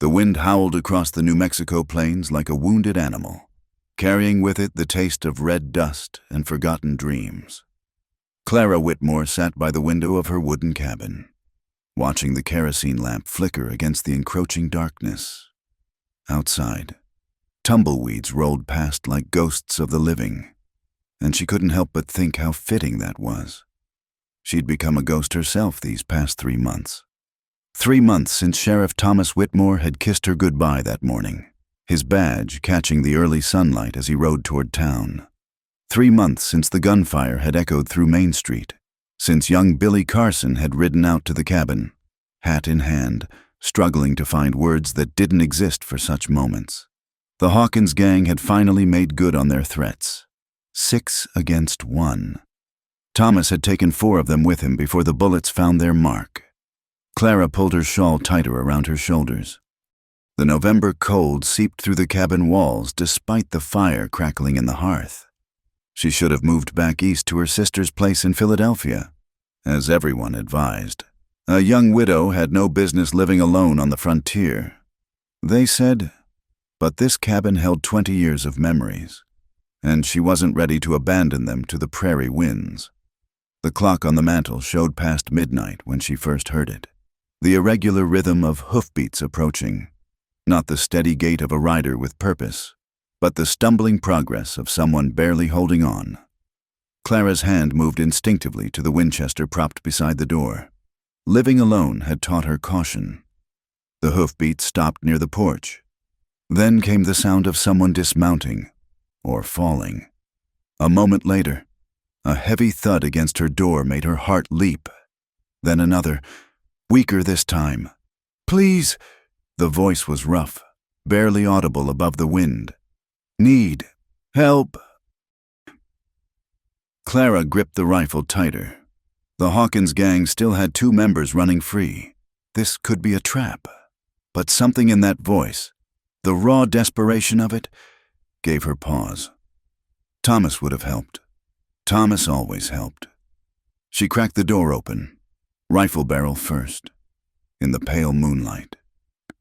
The wind howled across the New Mexico plains like a wounded animal, carrying with it the taste of red dust and forgotten dreams. Clara Whitmore sat by the window of her wooden cabin, watching the kerosene lamp flicker against the encroaching darkness. Outside, tumbleweeds rolled past like ghosts of the living, and she couldn't help but think how fitting that was. She'd become a ghost herself these past 3 months. 3 months since Sheriff Thomas Whitmore had kissed her goodbye that morning, his badge catching the early sunlight as he rode toward town. 3 months since the gunfire had echoed through Main Street, since young Billy Carson had ridden out to the cabin, hat in hand, struggling to find words that didn't exist for such moments. The Hawkins gang had finally made good on their threats. 6 against 1. Thomas had taken 4 of them with him before the bullets found their mark. Clara pulled her shawl tighter around her shoulders. The November cold seeped through the cabin walls despite the fire crackling in the hearth. She should have moved back east to her sister's place in Philadelphia, as everyone advised. A young widow had no business living alone on the frontier, they said, but this cabin held 20 years of memories, and she wasn't ready to abandon them to the prairie winds. The clock on the mantel showed past midnight when she first heard it, the irregular rhythm of hoofbeats approaching, not the steady gait of a rider with purpose, but the stumbling progress of someone barely holding on. Clara's hand moved instinctively to the Winchester propped beside the door. Living alone had taught her caution. The hoofbeats stopped near the porch. Then came the sound of someone dismounting or falling. A moment later, a heavy thud against her door made her heart leap. Then another, weaker this time. "Please!" The voice was rough, barely audible above the wind. "Need help." Clara gripped the rifle tighter. The Hawkins gang still had 2 members running free. This could be a trap. But something in that voice, the raw desperation of it, gave her pause. Thomas would have helped. Thomas always helped. She cracked the door open, rifle barrel first. In the pale moonlight,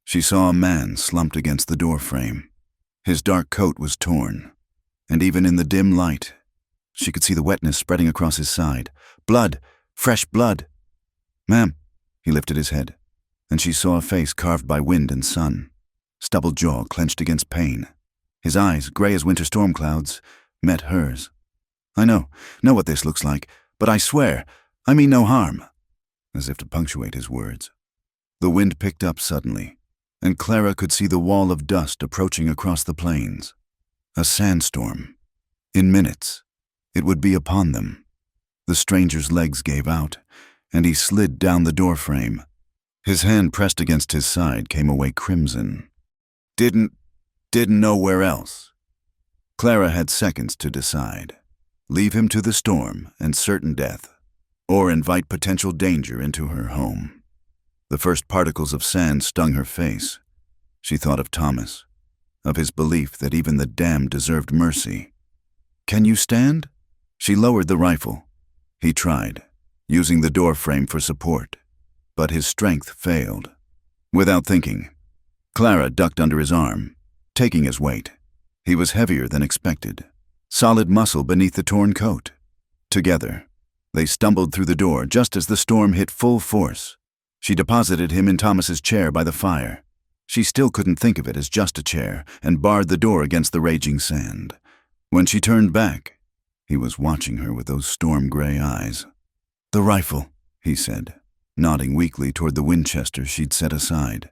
she saw a man slumped against the doorframe. His dark coat was torn, and even in the dim light, she could see the wetness spreading across his side. Blood, fresh blood. "Ma'am," he lifted his head, and she saw a face carved by wind and sun, stubbled jaw clenched against pain. His eyes, gray as winter storm clouds, met hers. "I know what this looks like, but I swear, I mean no harm," as if to punctuate his words. The wind picked up suddenly, and Clara could see the wall of dust approaching across the plains. A sandstorm. In minutes, it would be upon them. The stranger's legs gave out, and he slid down the doorframe. His hand pressed against his side came away crimson. Didn't know where else. Clara had seconds to decide. Leave him to the storm and certain death, or invite potential danger into her home. The first particles of sand stung her face. She thought of Thomas, of his belief that even the damned deserved mercy. "Can you stand?" She lowered the rifle. He tried, using the door frame for support, but his strength failed. Without thinking, Clara ducked under his arm, taking his weight. He was heavier than expected, solid muscle beneath the torn coat. Together, they stumbled through the door just as the storm hit full force. She deposited him in Thomas's chair by the fire. She still couldn't think of it as just a chair, and barred the door against the raging sand. When she turned back, he was watching her with those storm-gray eyes. "The rifle," he said, nodding weakly toward the Winchester she'd set aside.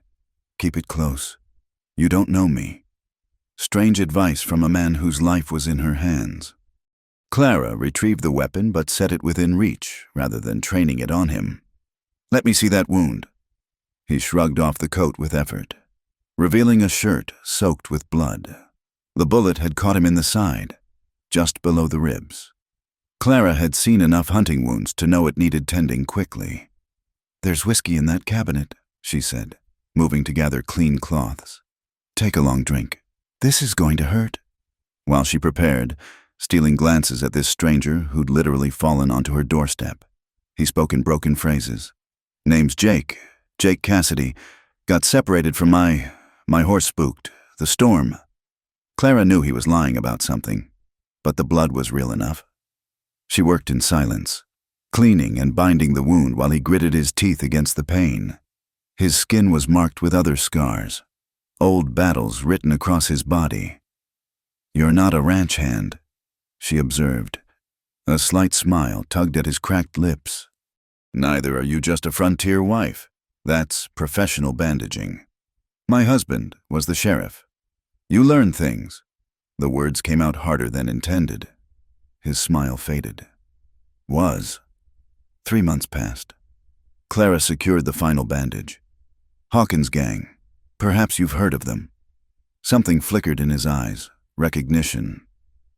"Keep it close. You don't know me." Strange advice from a man whose life was in her hands. Clara retrieved the weapon but set it within reach rather than training it on him. "Let me see that wound." He shrugged off the coat with effort, revealing a shirt soaked with blood. The bullet had caught him in the side, just below the ribs. Clara had seen enough hunting wounds to know it needed tending quickly. "There's whiskey in that cabinet," she said, moving to gather clean cloths. "Take a long drink. This is going to hurt." While she prepared, stealing glances at this stranger who'd literally fallen onto her doorstep, he spoke in broken phrases. "Name's Jake Cassidy. Got separated from my My horse spooked. The storm. Clara knew he was lying about something, but the blood was real enough. She worked in silence, cleaning and binding the wound while he gritted his teeth against the pain. His skin was marked with other scars, old battles written across his body. "You're not a ranch hand," she observed. A slight smile tugged at his cracked lips. "Neither are you just a frontier wife. That's professional bandaging. My husband was the sheriff. You learn things." The words came out harder than intended. His smile faded. "Was." 3 months passed. Clara secured the final bandage. "Hawkins gang. Perhaps you've heard of them." Something flickered in his eyes. Recognition.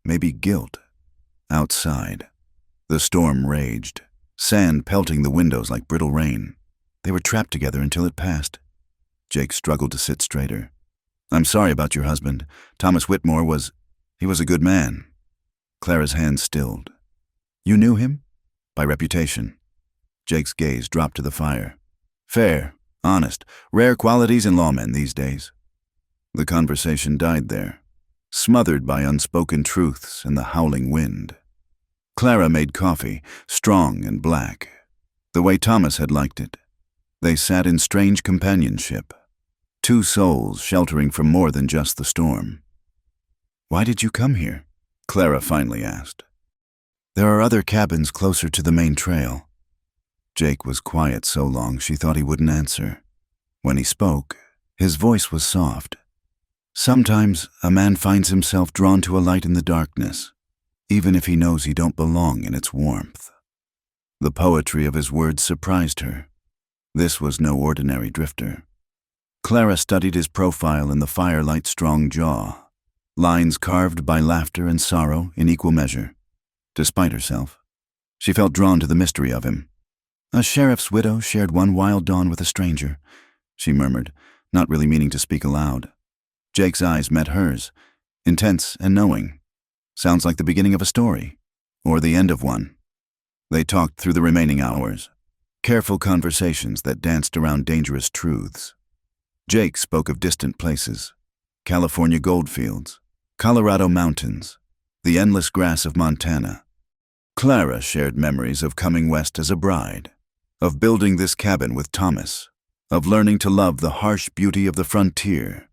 Maybe guilt. Outside, the storm raged, sand pelting the windows like brittle rain. They were trapped together until it passed. Jake struggled to sit straighter. "I'm sorry about your husband. Thomas Whitmore he was a good man." Clara's hand stilled. "You knew him?" "By reputation." Jake's gaze dropped to the fire. "Fair, honest, rare qualities in lawmen these days." The conversation died there, smothered by unspoken truths and the howling wind. Clara made coffee, strong and black, the way Thomas had liked it. They sat in strange companionship, two souls sheltering from more than just the storm. "Why did you come here?" Clara finally asked. "There are other cabins closer to the main trail." Jake was quiet so long she thought he wouldn't answer. When he spoke, his voice was soft. "Sometimes a man finds himself drawn to a light in the darkness, even if he knows he don't belong in its warmth." The poetry of his words surprised her. This was no ordinary drifter. Clara studied his profile in the firelight's strong jaw, lines carved by laughter and sorrow in equal measure. Despite herself, she felt drawn to the mystery of him. "A sheriff's widow shared one wild dawn with a stranger," she murmured, not really meaning to speak aloud. Jake's eyes met hers, intense and knowing. Sounds like the beginning of a story, or the end of one. They talked through the remaining hours, careful conversations that danced around dangerous truths. Jake spoke of distant places, California goldfields, Colorado mountains, the endless grass of Montana. Clara shared memories of coming west as a bride, of building this cabin with Thomas, of learning to love the harsh beauty of the frontier.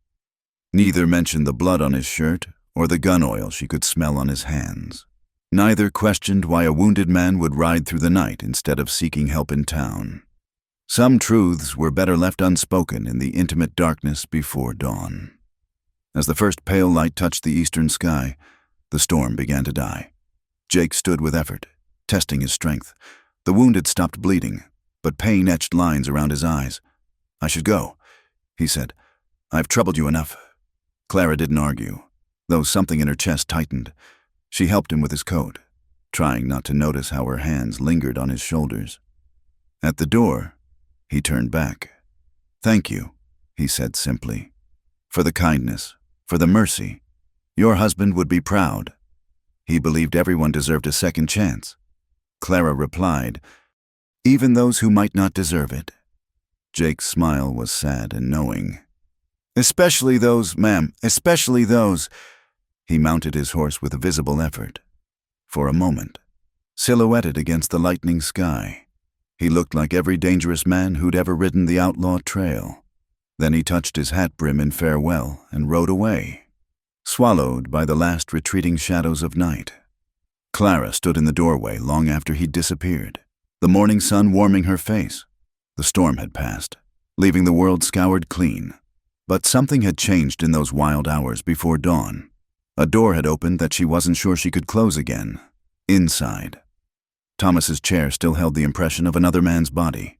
Neither mentioned the blood on his shirt or the gun oil she could smell on his hands. Neither questioned why a wounded man would ride through the night instead of seeking help in town. Some truths were better left unspoken in the intimate darkness before dawn. As the first pale light touched the eastern sky, the storm began to die. Jake stood with effort, testing his strength. The wound had stopped bleeding, but pain etched lines around his eyes. "I should go," he said. "I've troubled you enough." Clara didn't argue, though something in her chest tightened. She helped him with his coat, trying not to notice how her hands lingered on his shoulders. At the door, he turned back. "Thank you," he said simply. "For the kindness, for the mercy. Your husband would be proud. He believed everyone deserved a second chance." Clara replied, "Even those who might not deserve it." Jake's smile was sad and knowing. "Especially those, ma'am, especially those." He mounted his horse with a visible effort. For a moment, silhouetted against the lightening sky, he looked like every dangerous man who'd ever ridden the Outlaw trail. Then he touched his hat brim in farewell and rode away, swallowed by the last retreating shadows of night. Clara stood in the doorway long after he'd disappeared, the morning sun warming her face. The storm had passed, leaving the world scoured clean. But something had changed in those wild hours before dawn. A door had opened that she wasn't sure she could close again. Inside, Thomas's chair still held the impression of another man's body.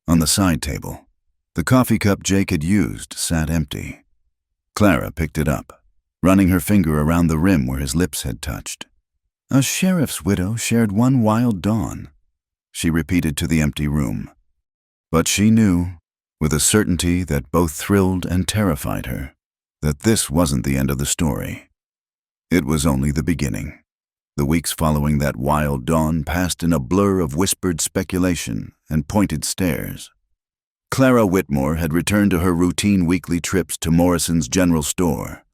On the side table, the coffee cup Jake had used sat empty. Clara picked it up, running her finger around the rim where his lips had touched. "A sheriff's widow shared one wild dawn," she repeated to the empty room. But she knew, with a certainty that both thrilled and terrified her, that this wasn't the end of the story. It was only the beginning. The weeks following that wild dawn passed in a blur of whispered speculation and pointed stares. Clara Whitmore had returned to her routine weekly trips to Morrison's general store,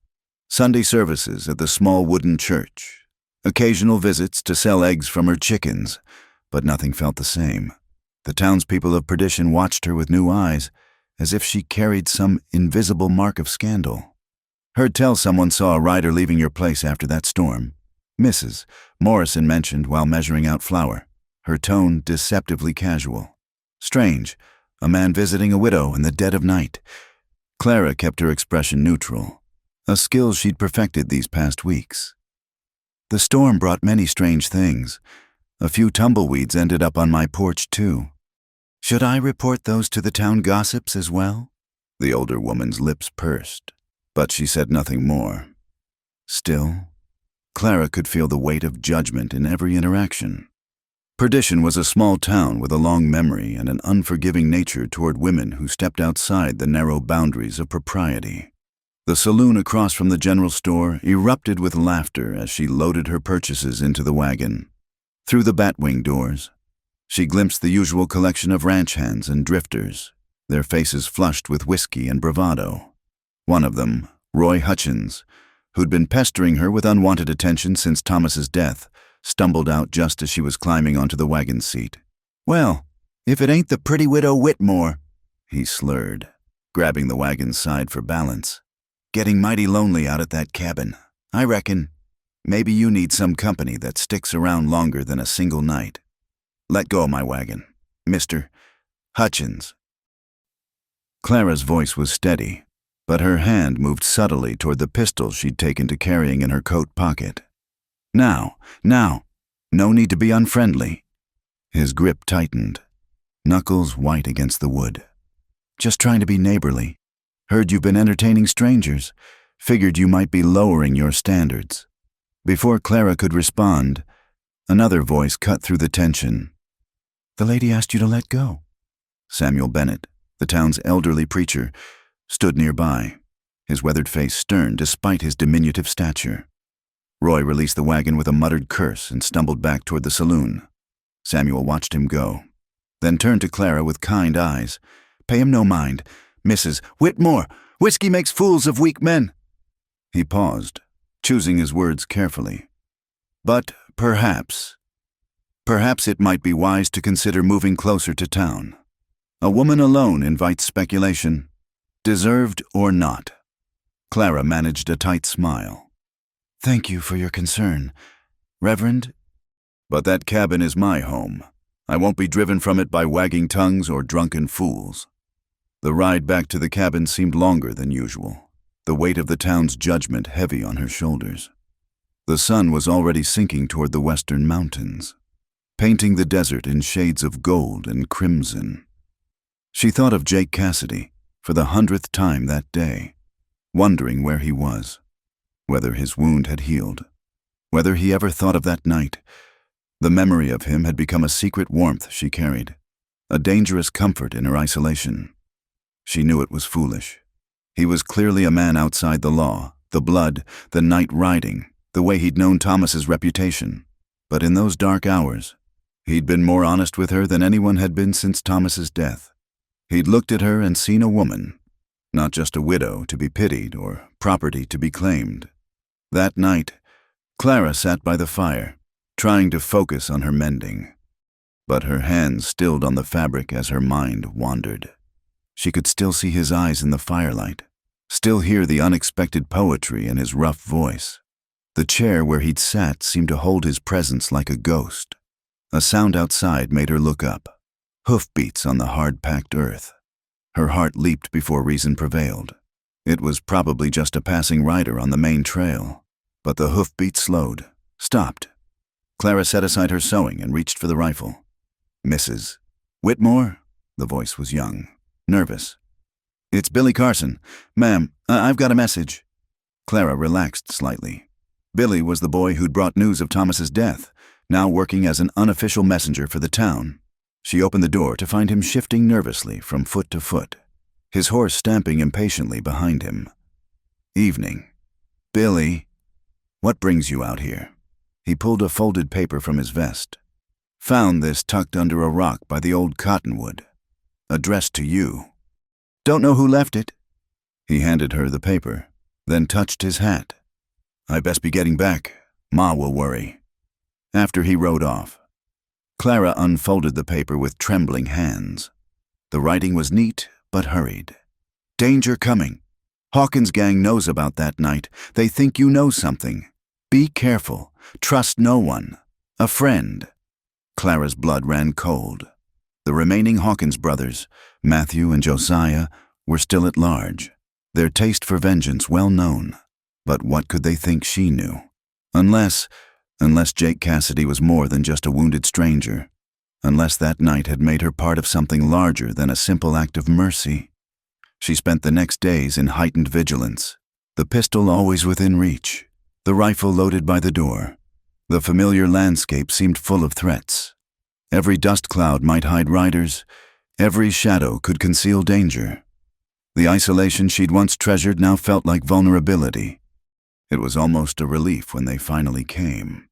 Sunday services at the small wooden church, occasional visits to sell eggs from her chickens, but nothing felt the same. The townspeople of Perdition watched her with new eyes, as if she carried some invisible mark of scandal. "Heard tell someone saw a rider leaving your place after that storm," Mrs. Morrison mentioned while measuring out flour, her tone deceptively casual. "Strange, a man visiting a widow in the dead of night." Clara kept her expression neutral, a skill she'd perfected these past weeks. "The storm brought many strange things. A few tumbleweeds ended up on my porch, too. Should I report those to the town gossips as well?" The older woman's lips pursed, but she said nothing more. Still, Clara could feel the weight of judgment in every interaction. Perdition was a small town with a long memory and an unforgiving nature toward women who stepped outside the narrow boundaries of propriety. The saloon across from the general store erupted with laughter as she loaded her purchases into the wagon. Through the batwing doors, she glimpsed the usual collection of ranch hands and drifters, their faces flushed with whiskey and bravado. One of them, Roy Hutchins, who'd been pestering her with unwanted attention since Thomas's death, stumbled out just as she was climbing onto the wagon seat. "Well, if it ain't the pretty widow Whitmore," he slurred, grabbing the wagon's side for balance. "Getting mighty lonely out at that cabin. I reckon maybe you need some company that sticks around longer than a single night. Let go of my wagon, Mr. Hutchins." Clara's voice was steady, but her hand moved subtly toward the pistol she'd taken to carrying in her coat pocket. Now, no need to be unfriendly." His grip tightened, knuckles white against the wood. "Just trying to be neighborly. Heard you've been entertaining strangers. Figured you might be lowering your standards." Before Clara could respond, another voice cut through the tension. "The lady asked you to let go." Samuel Bennett, the town's elderly preacher, stood nearby, his weathered face stern despite his diminutive stature. Roy released the wagon with a muttered curse and stumbled back toward the saloon. Samuel watched him go, then turned to Clara with kind eyes. "Pay him no mind. Mrs. Whitmore, whiskey makes fools of weak men." He paused, choosing his words carefully. "But perhaps it might be wise to consider moving closer to town. A woman alone invites speculation, deserved or not." Clara managed a tight smile. "Thank you for your concern, Reverend." "But that cabin is my home. I won't be driven from it by wagging tongues or drunken fools." The ride back to the cabin seemed longer than usual, the weight of the town's judgment heavy on her shoulders. The sun was already sinking toward the western mountains, painting the desert in shades of gold and crimson. She thought of Jake Cassidy for the 100th time that day, wondering where he was, whether his wound had healed, whether he ever thought of that night. The memory of him had become a secret warmth she carried, a dangerous comfort in her isolation. She knew it was foolish. He was clearly a man outside the law, the blood, the night riding, the way he'd known Thomas's reputation. But in those dark hours, he'd been more honest with her than anyone had been since Thomas's death. He'd looked at her and seen a woman, not just a widow to be pitied or property to be claimed. That night, Clara sat by the fire, trying to focus on her mending. But her hands stilled on the fabric as her mind wandered. She could still see his eyes in the firelight, still hear the unexpected poetry in his rough voice. The chair where he'd sat seemed to hold his presence like a ghost. A sound outside made her look up, hoofbeats on the hard-packed earth. Her heart leaped before reason prevailed. It was probably just a passing rider on the main trail. But the hoofbeat slowed, stopped. Clara set aside her sewing and reached for the rifle. "Mrs. Whitmore?" The voice was young, nervous. "It's Billy Carson. Ma'am, I've got a message." Clara relaxed slightly. Billy was the boy who'd brought news of Thomas's death, now working as an unofficial messenger for the town. She opened the door to find him shifting nervously from foot to foot, his horse stamping impatiently behind him. "Evening. Billy, what brings you out here?" He pulled a folded paper from his vest. "Found this tucked under a rock by the old cottonwood. addressed to you. Don't know who left it." He handed her the paper, then touched his hat. "I best be getting back. Ma will worry." After he rode off, Clara unfolded the paper with trembling hands. The writing was neat but hurried. "Danger coming. Hawkins' gang knows about that night. They think you know something. Be careful. Trust no one. A friend." Clara's blood ran cold. The remaining Hawkins brothers, Matthew and Josiah, were still at large, their taste for vengeance well known. But what could they think she knew? Unless Jake Cassidy was more than just a wounded stranger. Unless that night had made her part of something larger than a simple act of mercy. She spent the next days in heightened vigilance, the pistol always within reach, the rifle loaded by the door. The familiar landscape seemed full of threats. Every dust cloud might hide riders, every shadow could conceal danger. The isolation she'd once treasured now felt like vulnerability. It was almost a relief when they finally came.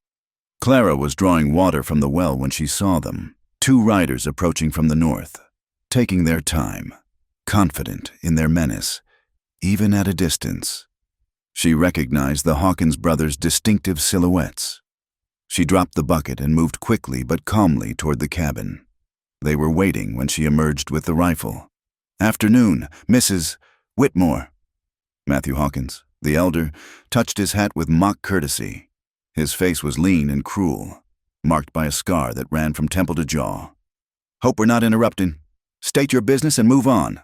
Clara was drawing water from the well when she saw them, 2 riders approaching from the north, taking their time, confident in their menace, even at a distance. She recognized the Hawkins brothers' distinctive silhouettes. She dropped the bucket and moved quickly but calmly toward the cabin. They were waiting when she emerged with the rifle. "Afternoon, Mrs. Whitmore." Matthew Hawkins, the elder, touched his hat with mock courtesy. His face was lean and cruel, marked by a scar that ran from temple to jaw. "Hope we're not interrupting. State your business and move on."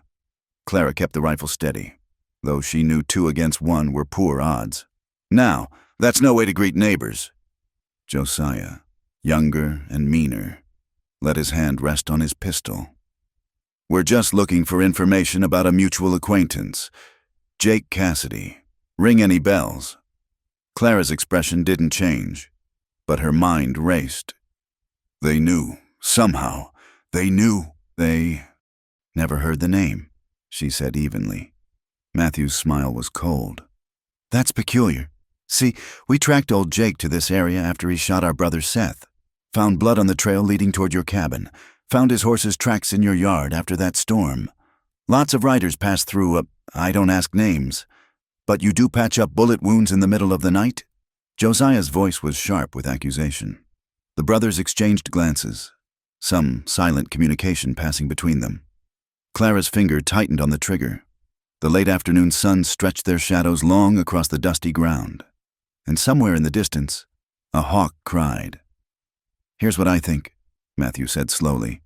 Clara kept the rifle steady, though she knew 2 against 1 were poor odds. "Now, that's no way to greet neighbors." Josiah, younger and meaner, let his hand rest on his pistol. "We're just looking for information about a mutual acquaintance. Jake Cassidy. Ring any bells?" Clara's expression didn't change, but her mind raced. "They knew. Somehow. They knew. They—" "Never heard the name," she said evenly. Matthew's smile was cold. "That's peculiar. See, we tracked old Jake to this area after he shot our brother Seth. Found blood on the trail leading toward your cabin. Found his horse's tracks in your yard after that storm. Lots of riders pass through. I don't ask names. But you do patch up bullet wounds in the middle of the night?" Josiah's voice was sharp with accusation. The brothers exchanged glances, some silent communication passing between them. Clara's finger tightened on the trigger. The late afternoon sun stretched their shadows long across the dusty ground. And somewhere in the distance, a hawk cried. "Here's what I think," Matthew said slowly.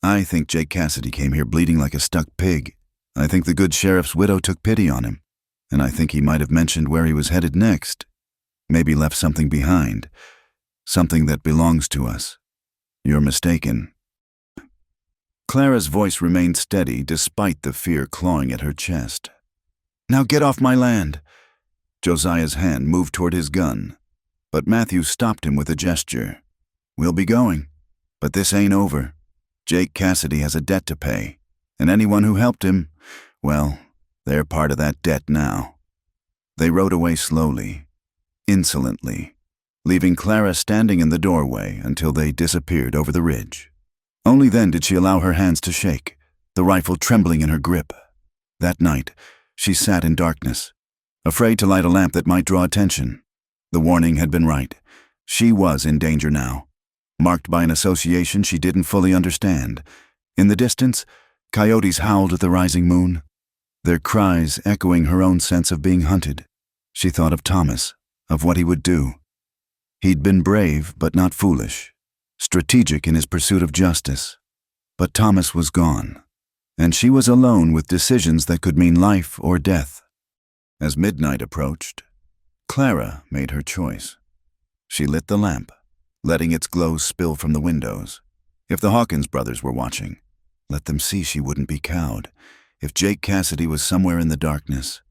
"I think Jake Cassidy came here bleeding like a stuck pig. I think the good sheriff's widow took pity on him. And I think he might have mentioned where he was headed next. Maybe left something behind. Something that belongs to us. You're mistaken." Clara's voice remained steady despite the fear clawing at her chest. "Now get off my land." Josiah's hand moved toward his gun, but Matthew stopped him with a gesture. "We'll be going, but this ain't over. Jake Cassidy has a debt to pay, and anyone who helped him, well, they're part of that debt now." They rode away slowly, insolently, leaving Clara standing in the doorway until they disappeared over the ridge. Only then did she allow her hands to shake, the rifle trembling in her grip. That night, she sat in darkness, afraid to light a lamp that might draw attention. The warning had been right. She was in danger now, marked by an association she didn't fully understand. In the distance, coyotes howled at the rising moon, their cries echoing her own sense of being hunted. She thought of Thomas, of what he would do. He'd been brave but not foolish, strategic in his pursuit of justice. But Thomas was gone, and she was alone with decisions that could mean life or death. As midnight approached, Clara made her choice. She lit the lamp, letting its glow spill from the windows. If the Hawkins brothers were watching, let them see she wouldn't be cowed. If Jake Cassidy was somewhere in the darkness,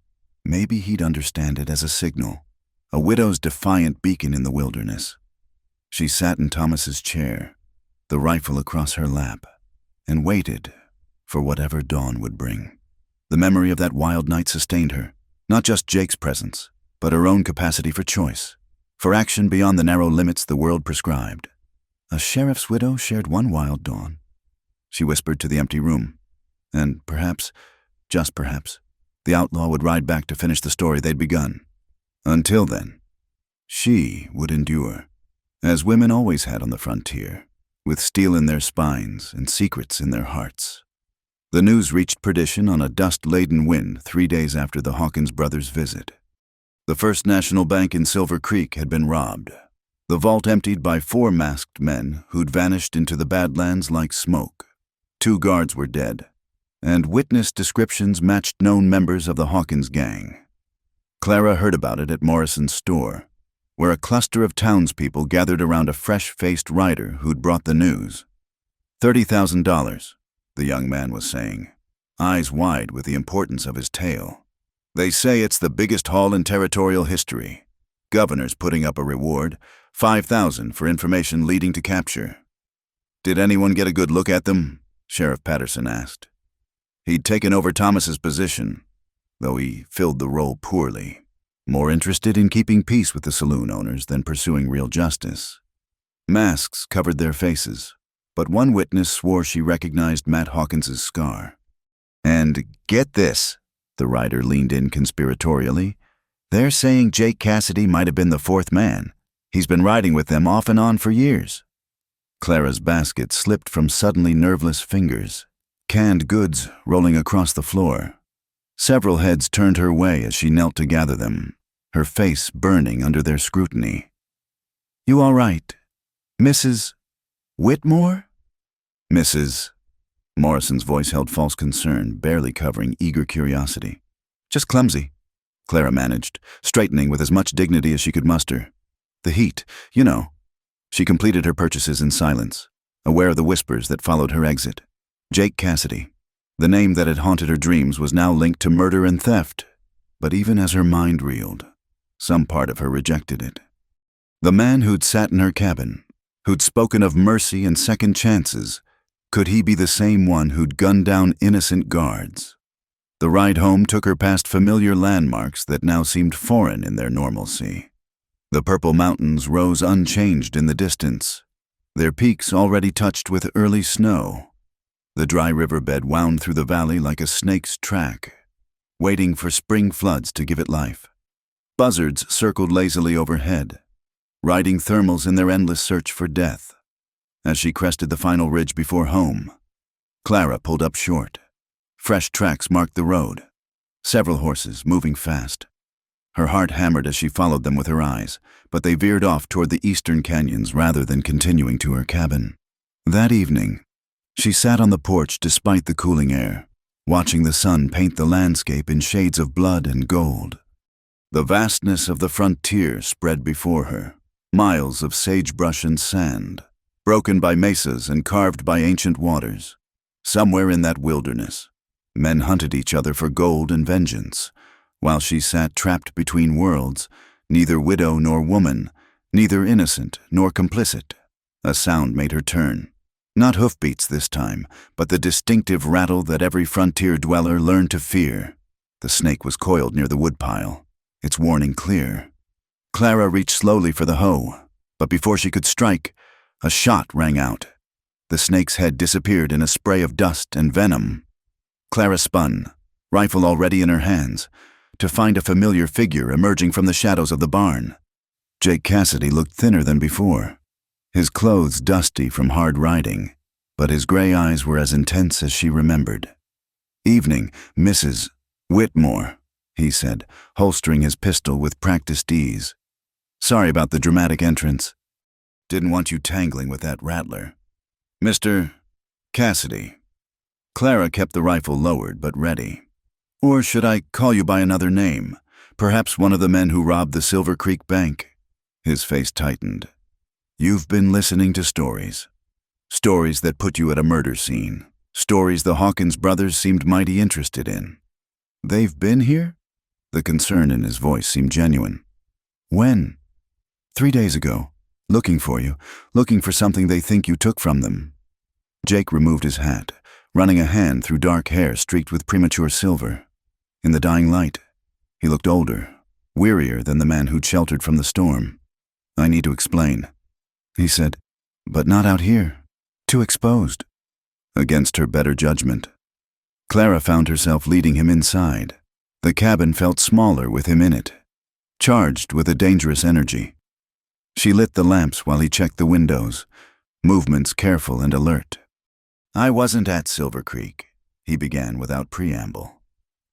maybe he'd understand it as a signal, a widow's defiant beacon in the wilderness. She sat in Thomas's chair, the rifle across her lap, and waited for whatever dawn would bring. The memory of that wild night sustained her, not just Jake's presence, but her own capacity for choice, for action beyond the narrow limits the world prescribed. A sheriff's widow shared one wild dawn. She whispered to the empty room. And perhaps, just perhaps, the outlaw would ride back to finish the story they'd begun. Until then, she would endure, as women always had on the frontier, with steel in their spines and secrets in their hearts. The news reached Perdition on a dust-laden wind 3 days after the Hawkins brothers' visit. The First National Bank in Silver Creek had been robbed, the vault emptied by 4 masked men who'd vanished into the Badlands like smoke. 2 guards were dead, and witness descriptions matched known members of the Hawkins gang. Clara heard about it at Morrison's store, where a cluster of townspeople gathered around a fresh-faced rider who'd brought the news. $30,000, the young man was saying, eyes wide with the importance of his tale. They say it's the biggest haul in territorial history. Governor's putting up a reward, $5,000 for information leading to capture. Did anyone get a good look at them? Sheriff Patterson asked. He'd taken over Thomas's position, though he filled the role poorly, more interested in keeping peace with the saloon owners than pursuing real justice. Masks covered their faces, but one witness swore she recognized Matt Hawkins's scar. And get this, the rider leaned in conspiratorially, they're saying Jake Cassidy might have been the 4th man. He's been riding with them off and on for years. Clara's basket slipped from suddenly nerveless fingers, canned goods rolling across the floor. Several heads turned her way as she knelt to gather them, her face burning under their scrutiny. You all right? Mrs. Whitmore? Mrs. Morrison's voice held false concern, barely covering eager curiosity. Just clumsy, Clara managed, straightening with as much dignity as she could muster. The heat, you know. She completed her purchases in silence, aware of the whispers that followed her exit. Jake Cassidy. The name that had haunted her dreams was now linked to murder and theft, but even as her mind reeled, some part of her rejected it. The man who'd sat in her cabin, who'd spoken of mercy and second chances, could he be the same one who'd gunned down innocent guards? The ride home took her past familiar landmarks that now seemed foreign in their normalcy. The purple mountains rose unchanged in the distance, their peaks already touched with early snow. The dry riverbed wound through the valley like a snake's track, waiting for spring floods to give it life. Buzzards circled lazily overhead, riding thermals in their endless search for death. As she crested the final ridge before home, Clara pulled up short. Fresh tracks marked the road, several horses moving fast. Her heart hammered as she followed them with her eyes, but they veered off toward the eastern canyons rather than continuing to her cabin. That evening, she sat on the porch despite the cooling air, watching the sun paint the landscape in shades of blood and gold. The vastness of the frontier spread before her, miles of sagebrush and sand, broken by mesas and carved by ancient waters. Somewhere in that wilderness, men hunted each other for gold and vengeance, while she sat trapped between worlds, neither widow nor woman, neither innocent nor complicit. A sound made her turn. Not hoofbeats this time, but the distinctive rattle that every frontier dweller learned to fear. The snake was coiled near the woodpile, its warning clear. Clara reached slowly for the hoe, but before she could strike, a shot rang out. The snake's head disappeared in a spray of dust and venom. Clara spun, rifle already in her hands, to find a familiar figure emerging from the shadows of the barn. Jake Cassidy looked thinner than before, his clothes dusty from hard riding, but his gray eyes were as intense as she remembered. Evening, Mrs. Whitmore, he said, holstering his pistol with practiced ease. Sorry about the dramatic entrance. Didn't want you tangling with that rattler. Mr. Cassidy. Clara kept the rifle lowered but ready. Or should I call you by another name? Perhaps one of the men who robbed the Silver Creek Bank? His face tightened. You've been listening to stories. Stories that put you at a murder scene. Stories the Hawkins brothers seemed mighty interested in. They've been here? The concern in his voice seemed genuine. When? 3 days ago. Looking for you. Looking for something they think you took from them. Jake removed his hat, running a hand through dark hair streaked with premature silver. In the dying light, he looked older, wearier than the man who'd sheltered from the storm. I need to explain, he said, but not out here. Too exposed. Against her better judgment. Clara found herself leading him inside. The cabin felt smaller with him in it, charged with a dangerous energy. She lit the lamps while he checked the windows, movements careful and alert. "I wasn't at Silver Creek," he began without preamble.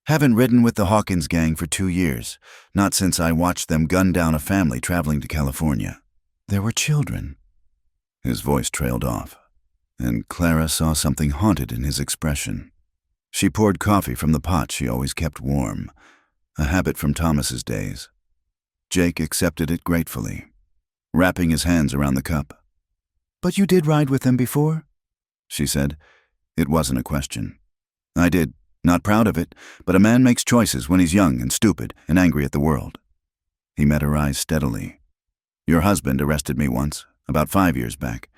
"Haven't ridden with the Hawkins gang for 2 years, not since I watched them gun down a family traveling to California. There were children." His voice trailed off, and Clara saw something haunted in his expression. She poured coffee from the pot she always kept warm, a habit from Thomas's days. Jake accepted it gratefully, wrapping his hands around the cup. "But you did ride with them before?" she said. It wasn't a question. "I did. Not proud of it, but a man makes choices when he's young and stupid and angry at the world." He met her eyes steadily. "Your husband arrested me once, about 5 years back.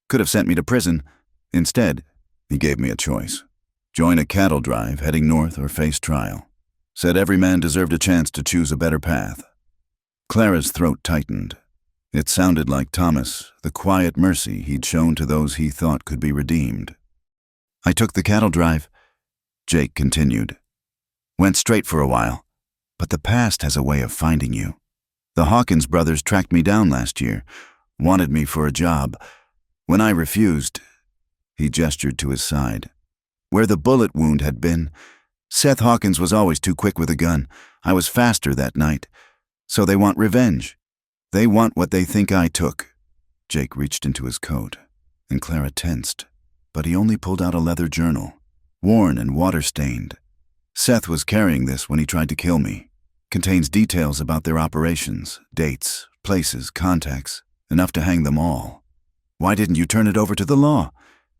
Could have sent me to prison. Instead, he gave me a choice. Join a cattle drive heading north or face trial. Said every man deserved a chance to choose a better path." Clara's throat tightened. It sounded like Thomas, the quiet mercy he'd shown to those he thought could be redeemed. "I took the cattle drive," Jake continued. "Went straight for a while. But the past has a way of finding you. The Hawkins brothers tracked me down last year, wanted me for a job. When I refused," he gestured to his side, "where the bullet wound had been, Seth Hawkins was always too quick with a gun. I was faster that night. So they want revenge. They want what they think I took." Jake reached into his coat, and Clara tensed, but he only pulled out a leather journal, worn and water-stained. "Seth was carrying this when he tried to kill me. Contains details about their operations, dates, places, contacts, enough to hang them all. Why didn't you turn it over to the law?"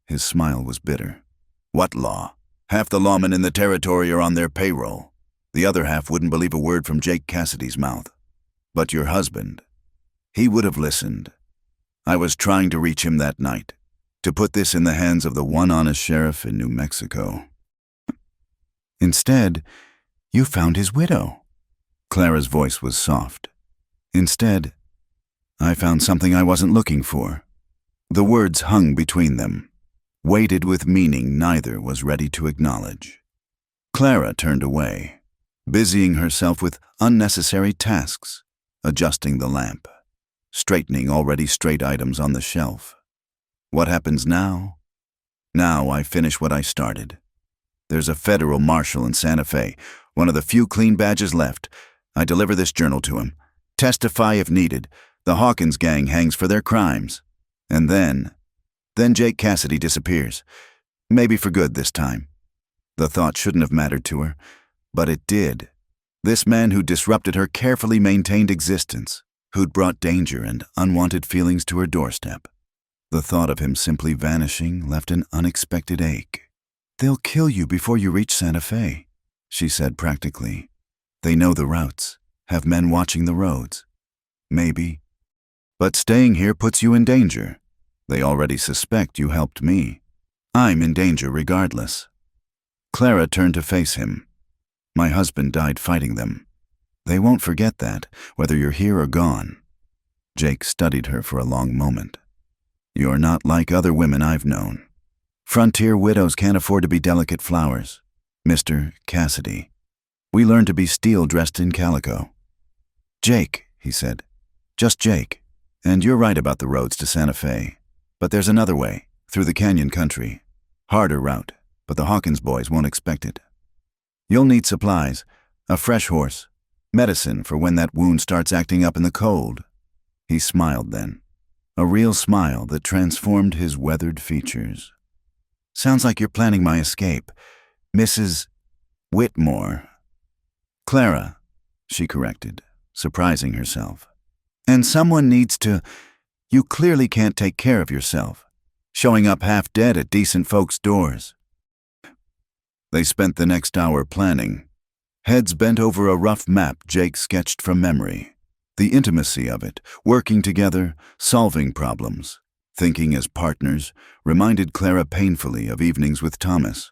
His smile was bitter. "What law? Half the lawmen in the territory are on their payroll. The other half wouldn't believe a word from Jake Cassidy's mouth. But your husband, he would have listened. I was trying to reach him that night, to put this in the hands of the one honest sheriff in New Mexico. Instead, you found his widow." Clara's voice was soft. "Instead, I found something I wasn't looking for." The words hung between them, weighted with meaning neither was ready to acknowledge. Clara turned away, busying herself with unnecessary tasks, adjusting the lamp, straightening already straight items on the shelf. What happens now? Now I finish what I started. There's a federal marshal in Santa Fe, one of the few clean badges left. I deliver this journal to him. Testify if needed. The Hawkins gang hangs for their crimes. And then Jake Cassidy disappears. Maybe for good this time. The thought shouldn't have mattered to her, but it did. This man who disrupted her carefully maintained existence, who'd brought danger and unwanted feelings to her doorstep. The thought of him simply vanishing left an unexpected ache. "They'll kill you before you reach Santa Fe," she said practically. "They know the routes, have men watching the roads. Maybe. But staying here puts you in danger. They already suspect you helped me. I'm in danger regardless." Clara turned to face him. "My husband died fighting them. They won't forget that, whether you're here or gone." Jake studied her for a long moment. "You're not like other women I've known. Frontier widows can't afford to be delicate flowers. Mr. Cassidy. We learned to be steel dressed in calico." "Jake," he said. "Just Jake. And you're right about the roads to Santa Fe. But there's another way, through the canyon country. Harder route, but the Hawkins boys won't expect it. You'll need supplies, a fresh horse, medicine for when that wound starts acting up in the cold." He smiled then, a real smile that transformed his weathered features. "Sounds like you're planning my escape. Mrs. Whitmore." "Clara," she corrected, surprising herself. "And someone needs to. You clearly can't take care of yourself, showing up half dead at decent folks' doors." They spent the next hour planning, heads bent over a rough map Jake sketched from memory. The intimacy of it, working together, solving problems, thinking as partners, reminded Clara painfully of evenings with Thomas.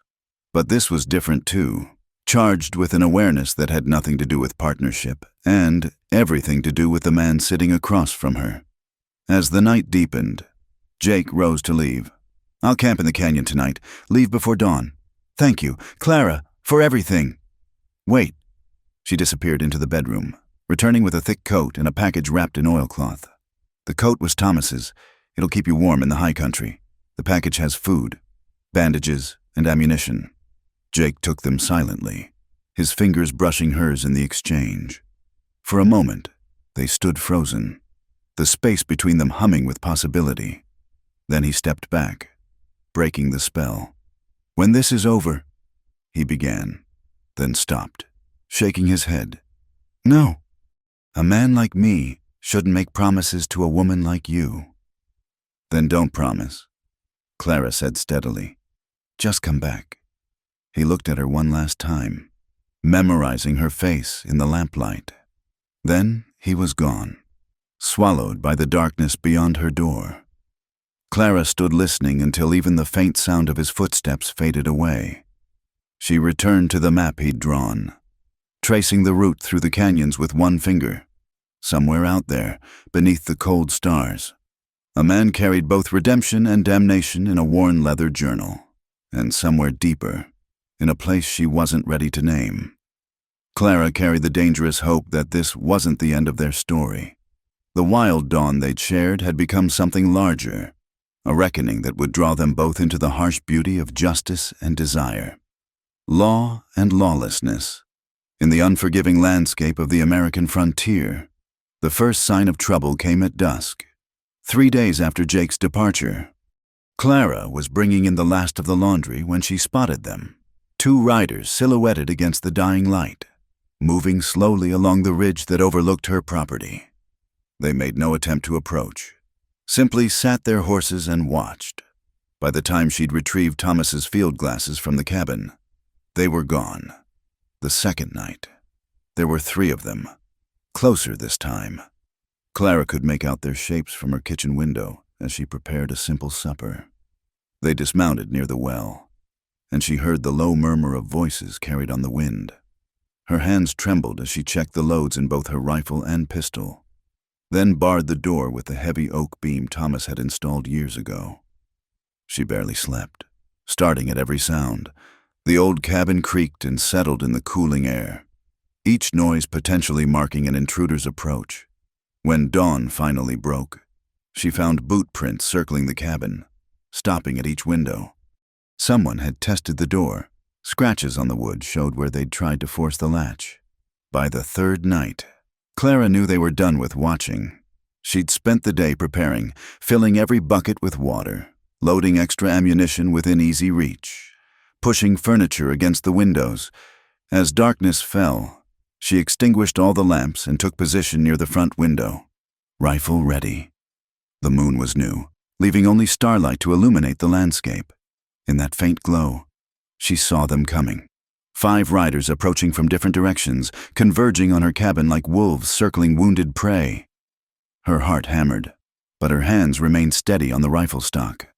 But this was different too, charged with an awareness that had nothing to do with partnership, and everything to do with the man sitting across from her. As the night deepened, Jake rose to leave. "I'll camp in the canyon tonight. Leave before dawn. Thank you, Clara, for everything. Wait. She disappeared into the bedroom, returning with a thick coat and a package wrapped in oilcloth. The coat was Thomas's. It'll keep you warm in the high country. The package has food, bandages, and ammunition. Jake took them silently, his fingers brushing hers in the exchange. For a moment, they stood frozen, the space between them humming with possibility. Then he stepped back, breaking the spell. When this is over, he began, then stopped, shaking his head. No, a man like me shouldn't make promises to a woman like you. Then don't promise, Clara said steadily. Just come back. He looked at her one last time, memorizing her face in the lamplight. Then he was gone, swallowed by the darkness beyond her door. Clara stood listening until even the faint sound of his footsteps faded away. She returned to the map he'd drawn, tracing the route through the canyons with one finger. Somewhere out there, beneath the cold stars, a man carried both redemption and damnation in a worn leather journal. And somewhere deeper, in a place she wasn't ready to name, Clara carried the dangerous hope that this wasn't the end of their story. The wild dawn they'd shared had become something larger, a reckoning that would draw them both into the harsh beauty of justice and desire. Law and lawlessness. In the unforgiving landscape of the American frontier, the first sign of trouble came at dusk, 3 days after Jake's departure. Clara was bringing in the last of the laundry when she spotted them, 2 riders silhouetted against the dying light, moving slowly along the ridge that overlooked her property. They made no attempt to approach, simply sat their horses and watched. By the time she'd retrieved Thomas's field glasses from the cabin, they were gone. The second night, there were 3 of them, closer this time. Clara could make out their shapes from her kitchen window as she prepared a simple supper. They dismounted near the well, and she heard the low murmur of voices carried on the wind. Her hands trembled as she checked the loads in both her rifle and pistol, then barred the door with the heavy oak beam Thomas had installed years ago. She barely slept, starting at every sound. The old cabin creaked and settled in the cooling air, each noise potentially marking an intruder's approach. When dawn finally broke, she found boot prints circling the cabin, stopping at each window. Someone had tested the door. Scratches on the wood showed where they'd tried to force the latch. By the 3rd night, Clara knew they were done with watching. She'd spent the day preparing, filling every bucket with water, loading extra ammunition within easy reach, pushing furniture against the windows. As darkness fell, she extinguished all the lamps and took position near the front window, rifle ready. The moon was new, leaving only starlight to illuminate the landscape. In that faint glow, she saw them coming. 5 riders approaching from different directions, converging on her cabin like wolves circling wounded prey. Her heart hammered, but her hands remained steady on the rifle stock.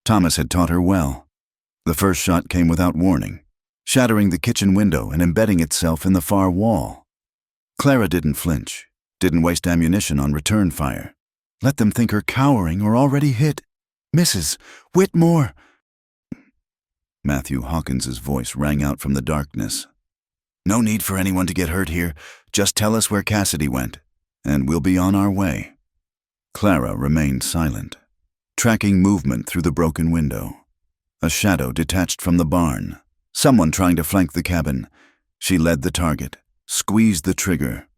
Thomas had taught her well. The first shot came without warning, shattering the kitchen window and embedding itself in the far wall. Clara didn't flinch, didn't waste ammunition on return fire. Let them think her cowering or already hit. Mrs. Whitmore! Matthew Hawkins's voice rang out from the darkness. No need for anyone to get hurt here. Just tell us where Cassidy went, and we'll be on our way. Clara remained silent, tracking movement through the broken window. A shadow detached from the barn, someone trying to flank the cabin. She led the target, squeezed the trigger.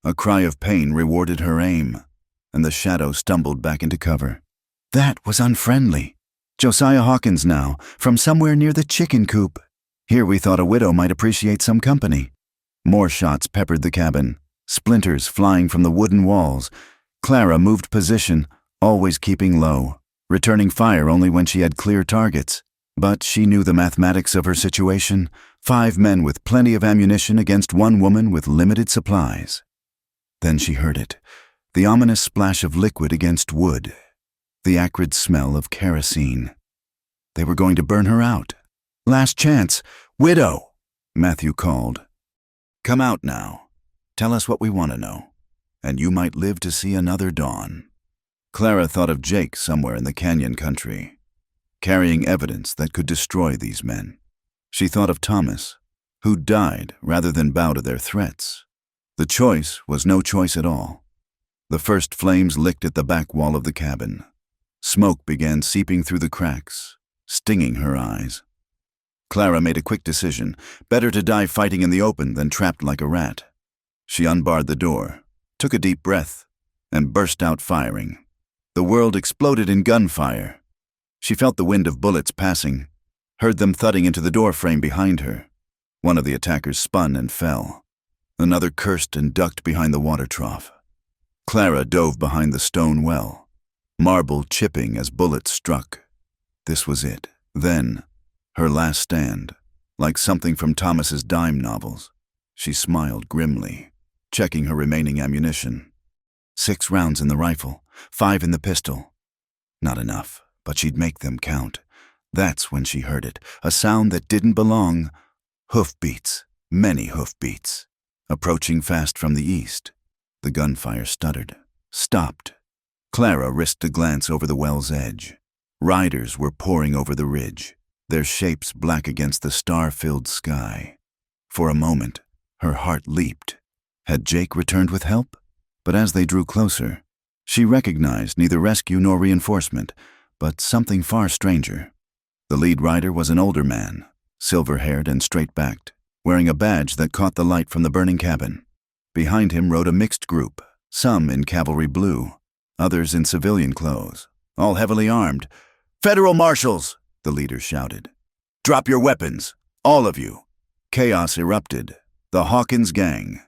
A cry of pain rewarded her aim, and the shadow stumbled back into cover. That was unfriendly. Josiah Hawkins now, from somewhere near the chicken coop. Here we thought a widow might appreciate some company. More shots peppered the cabin, splinters flying from the wooden walls. Clara moved position, always keeping low, returning fire only when she had clear targets. But she knew the mathematics of her situation. 5 men with plenty of ammunition against 1 woman with limited supplies. Then she heard it, the ominous splash of liquid against wood, the acrid smell of kerosene. They were going to burn her out. Last chance. Widow, Matthew called. Come out now. Tell us what we want to know, and you might live to see another dawn. Clara thought of Jake somewhere in the canyon country, carrying evidence that could destroy these men. She thought of Thomas, who died rather than bow to their threats. The choice was no choice at all. The first flames licked at the back wall of the cabin. Smoke began seeping through the cracks, stinging her eyes. Clara made a quick decision. Better to die fighting in the open than trapped like a rat. She unbarred the door, took a deep breath, and burst out firing. The world exploded in gunfire. She felt the wind of bullets passing, heard them thudding into the door frame behind her. One of the attackers spun and fell. Another cursed and ducked behind the water trough. Clara dove behind the stone well, marble chipping as bullets struck. This was it. Then, her last stand, like something from Thomas's dime novels. She smiled grimly, checking her remaining ammunition. 6 rounds in the rifle, 5 in the pistol. Not enough, but she'd make them count. That's when she heard it, a sound that didn't belong. Hoofbeats, many hoofbeats, approaching fast from the east. The gunfire stuttered, stopped. Clara risked a glance over the well's edge. Riders were pouring over the ridge, their shapes black against the star-filled sky. For a moment, her heart leaped. Had Jake returned with help? But as they drew closer, she recognized neither rescue nor reinforcement, but something far stranger. The lead rider was an older man, silver-haired and straight-backed, wearing a badge that caught the light from the burning cabin. Behind him rode a mixed group, some in cavalry blue, others in civilian clothes, all heavily armed. "Federal marshals!" the leader shouted. "Drop your weapons, all of you!" Chaos erupted. The Hawkins gang,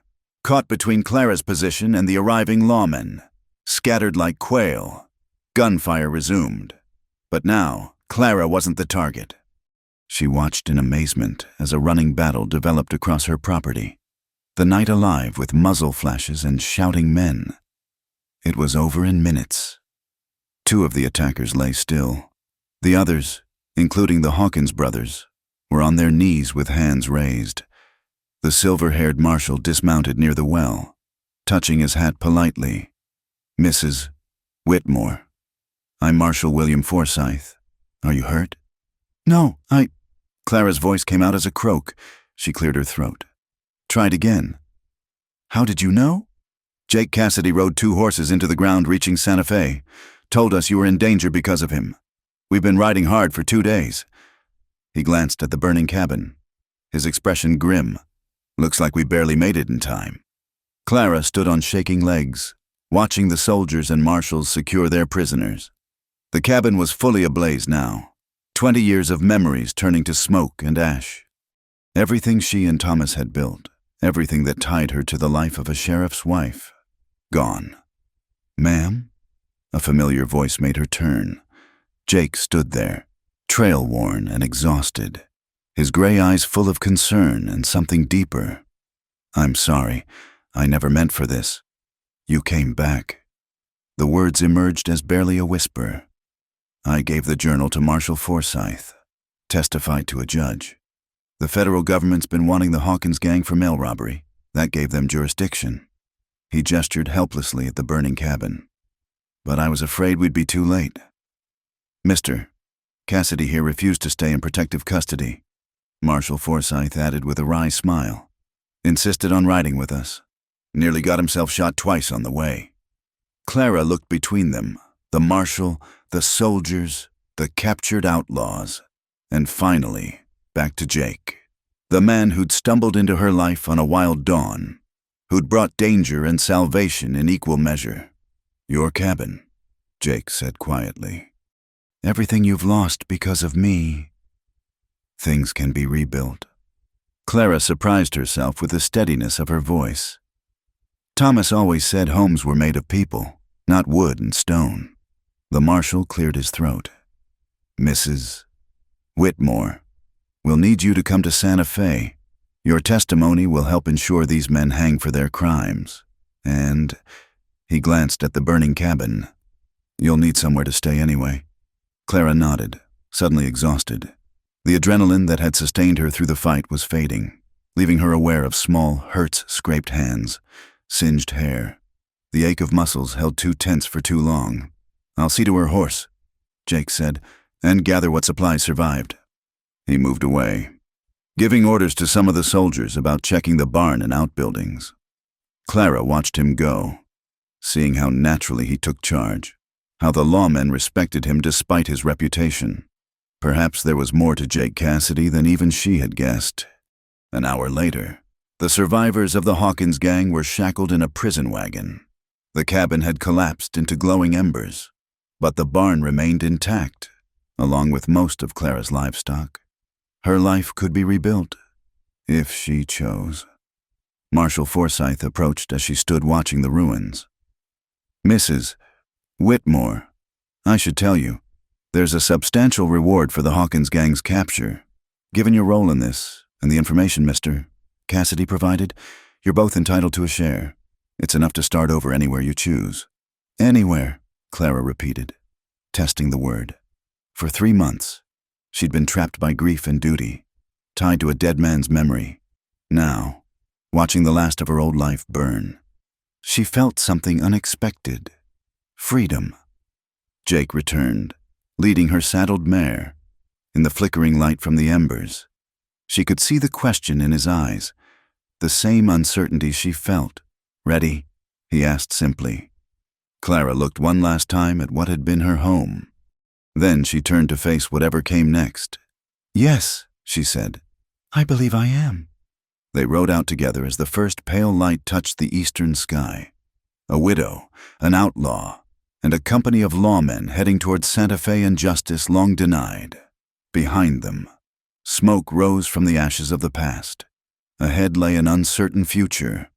caught between Clara's position and the arriving lawmen, scattered like quail. Gunfire resumed. But now, Clara wasn't the target. She watched in amazement as a running battle developed across her property, the night alive with muzzle flashes and shouting men. It was over in minutes. 2 of the attackers lay still. The others, including the Hawkins brothers, were on their knees with hands raised. The silver-haired marshal dismounted near the well, touching his hat politely. "Mrs. Whitmore, I'm Marshal William Forsyth. Are you hurt?" "No, Clara's voice came out as a croak. She cleared her throat. Tried again. "How did you know?" "Jake Cassidy rode 2 horses into the ground reaching Santa Fe. Told us you were in danger because of him. We've been riding hard for 2 days. He glanced at the burning cabin, his expression grim. "Looks like we barely made it in time." Clara stood on shaking legs, watching the soldiers and marshals secure their prisoners. The cabin was fully ablaze now, 20 years of memories turning to smoke and ash. Everything she and Thomas had built, everything that tied her to the life of a sheriff's wife, gone. "Ma'am?" A familiar voice made her turn. Jake stood there, trail-worn and exhausted, his gray eyes full of concern and something deeper. "I'm sorry. I never meant for this. You came back." The words emerged as barely a whisper. "I gave the journal to Marshal Forsyth, testified to a judge. The federal government's been wanting the Hawkins gang for mail robbery. That gave them jurisdiction." He gestured helplessly at the burning cabin. "But I was afraid we'd be too late. Mr. Cassidy here refused to stay in protective custody," Marshal Forsyth added with a wry smile. "Insisted on riding with us. Nearly got himself shot twice on the way." Clara looked between them, the marshal, the soldiers, the captured outlaws, and finally, back to Jake, the man who'd stumbled into her life on a wild dawn, who'd brought danger and salvation in equal measure. "Your cabin," Jake said quietly. "Everything you've lost because of me. Things can be rebuilt." Clara surprised herself with the steadiness of her voice. Thomas always said homes were made of people, not wood and stone. The marshal cleared his throat. "Mrs. Whitmore, we'll need you to come to Santa Fe. Your testimony will help ensure these men hang for their crimes. And," he glanced at the burning cabin, "you'll need somewhere to stay anyway." Clara nodded, suddenly exhausted. The adrenaline that had sustained her through the fight was fading, leaving her aware of small, hurt-scraped hands, singed hair. The ache of muscles held too tense for too long. "I'll see to her horse," Jake said, "and gather what supplies survived." He moved away. giving orders to some of the soldiers about checking the barn and outbuildings. Clara watched him go, seeing how naturally he took charge, how the lawmen respected him despite his reputation. Perhaps there was more to Jake Cassidy than even she had guessed. An hour later, the survivors of the Hawkins gang were shackled in a prison wagon. The cabin had collapsed into glowing embers, but the barn remained intact, along with most of Clara's livestock. Her life could be rebuilt, if she chose. Marshal Forsyth approached as she stood watching the ruins. "Mrs. Whitmore, I should tell you, there's a substantial reward for the Hawkins gang's capture. Given your role in this, and the information Mr. Cassidy provided, you're both entitled to a share. It's enough to start over anywhere you choose." "Anywhere," Clara repeated, testing the word. For 3 months, she'd been trapped by grief and duty, tied to a dead man's memory. Now, watching the last of her old life burn, she felt something unexpected. Freedom. Jake returned, leading her saddled mare. In the flickering light from the embers, she could see the question in his eyes, the same uncertainty she felt. "Ready?" he asked simply. Clara looked one last time at what had been her home. Then she turned to face whatever came next. "Yes," she said. "I believe I am." They rode out together as the first pale light touched the eastern sky. A widow, an outlaw, and a company of lawmen heading towards Santa Fe and justice long denied. Behind them, smoke rose from the ashes of the past. Ahead lay an uncertain future,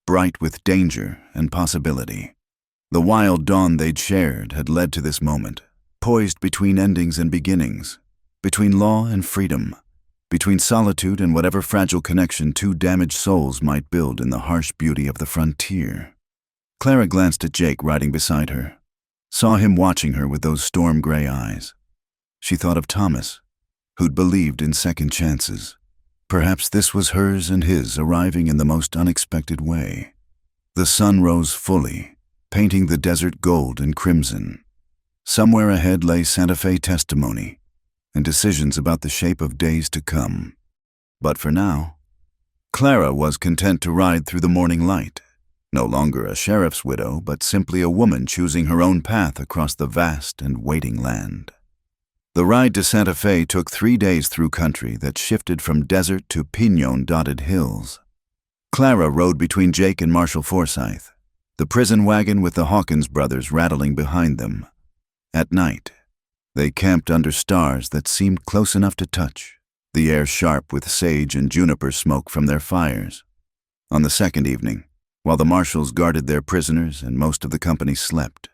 bright with danger and possibility. The wild dawn they'd shared had led to this moment, poised between endings and beginnings, between law and freedom, between solitude and whatever fragile connection two damaged souls might build in the harsh beauty of the frontier. Clara glanced at Jake riding beside her, saw him watching her with those storm-gray eyes. She thought of Thomas, who'd believed in second chances. Perhaps this was hers and his arriving in the most unexpected way. The sun rose fully, painting the desert gold and crimson. Somewhere ahead lay Santa Fe testimony and decisions about the shape of days to come. But for now, Clara was content to ride through the morning light, no longer a sheriff's widow, but simply a woman choosing her own path across the vast and waiting land. The ride to Santa Fe took 3 days through country that shifted from desert to pinon-dotted hills. Clara rode between Jake and Marshal Forsyth, the prison wagon with the Hawkins brothers rattling behind them. At night, they camped under stars that seemed close enough to touch, the air sharp with sage and juniper smoke from their fires. On the second evening, while the marshals guarded their prisoners and most of the company slept,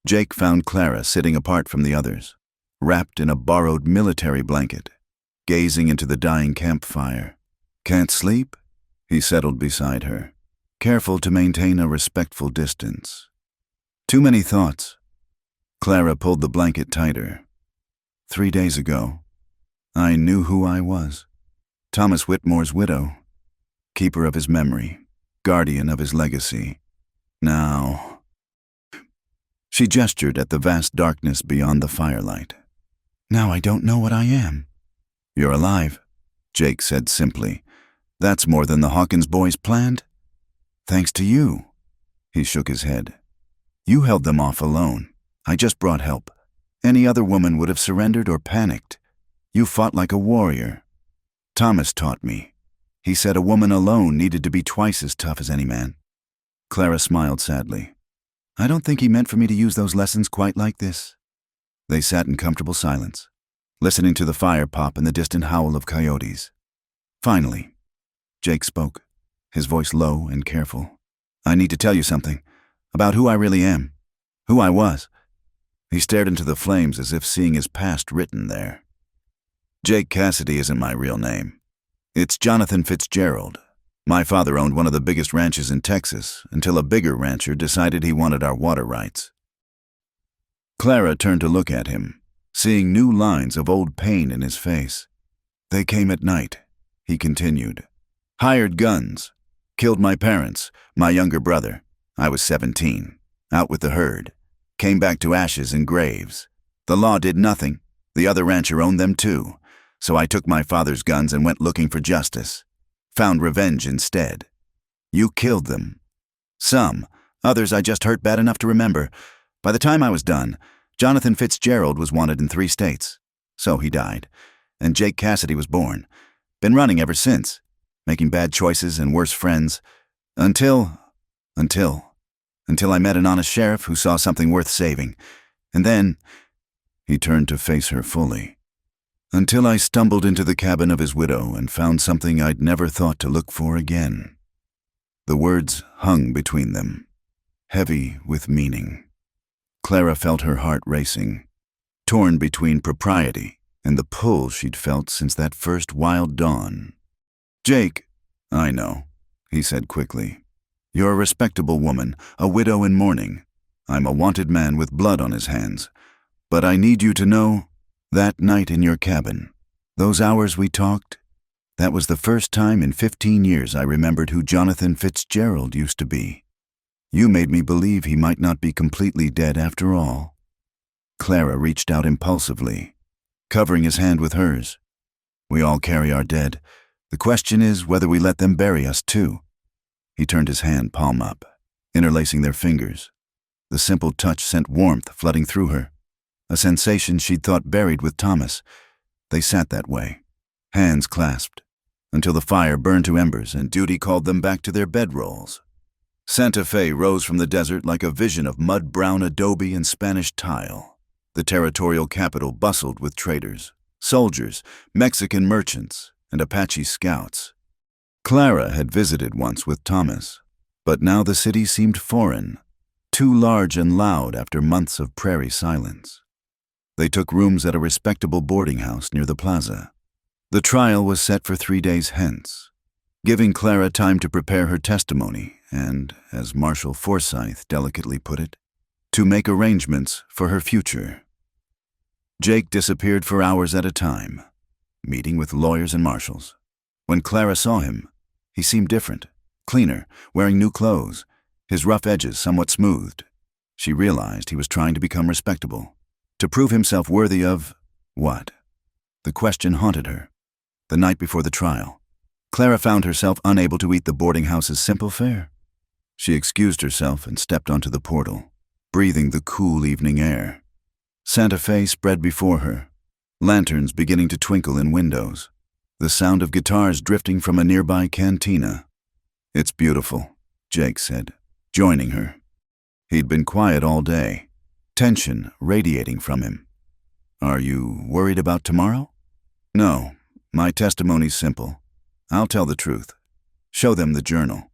Jake found Clara sitting apart from the others, wrapped in a borrowed military blanket, gazing into the dying campfire. "Can't sleep?" He settled beside her, careful to maintain a respectful distance. "Too many thoughts." Clara pulled the blanket tighter. 3 days ago, I knew who I was. Thomas Whitmore's widow, keeper of his memory, guardian of his legacy. Now... She gestured at the vast darkness beyond the firelight. "Now I don't know what I am." "You're alive," Jake said simply. "That's more than the Hawkins boys planned." "Thanks to you." He shook his head. "You held them off alone. I just brought help. Any other woman would have surrendered or panicked. You fought like a warrior. Thomas taught me. He said a woman alone needed to be twice as tough as any man." Clara smiled sadly. "I don't think he meant for me to use those lessons quite like this." They sat in comfortable silence, listening to the fire pop and the distant howl of coyotes. Finally, Jake spoke, his voice low and careful. "I need to tell you something about who I really am, who I was." He stared into the flames as if seeing his past written there. "Jake Cassidy isn't my real name. It's Jonathan Fitzgerald. My father owned one of the biggest ranches in Texas until a bigger rancher decided he wanted our water rights." Clara turned to look at him, seeing new lines of old pain in his face. "They came at night," he continued. "Hired guns. Killed my parents, my younger brother. I was 17, out with the herd. Came back to ashes and graves. The law did nothing. The other rancher owned them too. So I took my father's guns and went looking for justice. Found revenge instead. You killed them. Some. Others I just hurt bad enough to remember. By the time I was done, Jonathan Fitzgerald was wanted in 3 states. So he died. And Jake Cassidy was born. Been running ever since. Making bad choices and worse friends. Until I met an honest sheriff who saw something worth saving. And then, he turned to face her fully. Until I stumbled into the cabin of his widow and found something I'd never thought to look for again. The words hung between them, heavy with meaning. Clara felt her heart racing, torn between propriety and the pull she'd felt since that first wild dawn. Jake, I know, he said quickly. You're a respectable woman, a widow in mourning. I'm a wanted man with blood on his hands. But I need you to know, that night in your cabin, those hours we talked, that was the first time in 15 years I remembered who Jonathan Fitzgerald used to be. You made me believe he might not be completely dead after all. Clara reached out impulsively, covering his hand with hers. We all carry our dead. The question is whether we let them bury us too. He turned his hand palm up, interlacing their fingers. The simple touch sent warmth flooding through her, a sensation she'd thought buried with Thomas. They sat that way, hands clasped, until the fire burned to embers and duty called them back to their bedrolls. Santa Fe rose from the desert like a vision of mud-brown adobe and Spanish tile. The territorial capital bustled with traders, soldiers, Mexican merchants, and Apache scouts. Clara had visited once with Thomas, but now the city seemed foreign, too large and loud after months of prairie silence. They took rooms at a respectable boarding house near the plaza. The trial was set for 3 days hence, giving Clara time to prepare her testimony and, as Marshal Forsyth delicately put it, to make arrangements for her future. Jake disappeared for hours at a time, meeting with lawyers and marshals. When Clara saw him, he seemed different, cleaner, wearing new clothes, his rough edges somewhat smoothed. She realized he was trying to become respectable, to prove himself worthy of what? The question haunted her. The night before the trial, Clara found herself unable to eat the boarding house's simple fare. She excused herself and stepped onto the portal, breathing the cool evening air. Santa Fe spread before her, lanterns beginning to twinkle in windows, the sound of guitars drifting from a nearby cantina. It's beautiful, Jake said, joining her. He'd been quiet all day, tension radiating from him. Are you worried about tomorrow? No, my testimony's simple. I'll tell the truth. Show them the journal.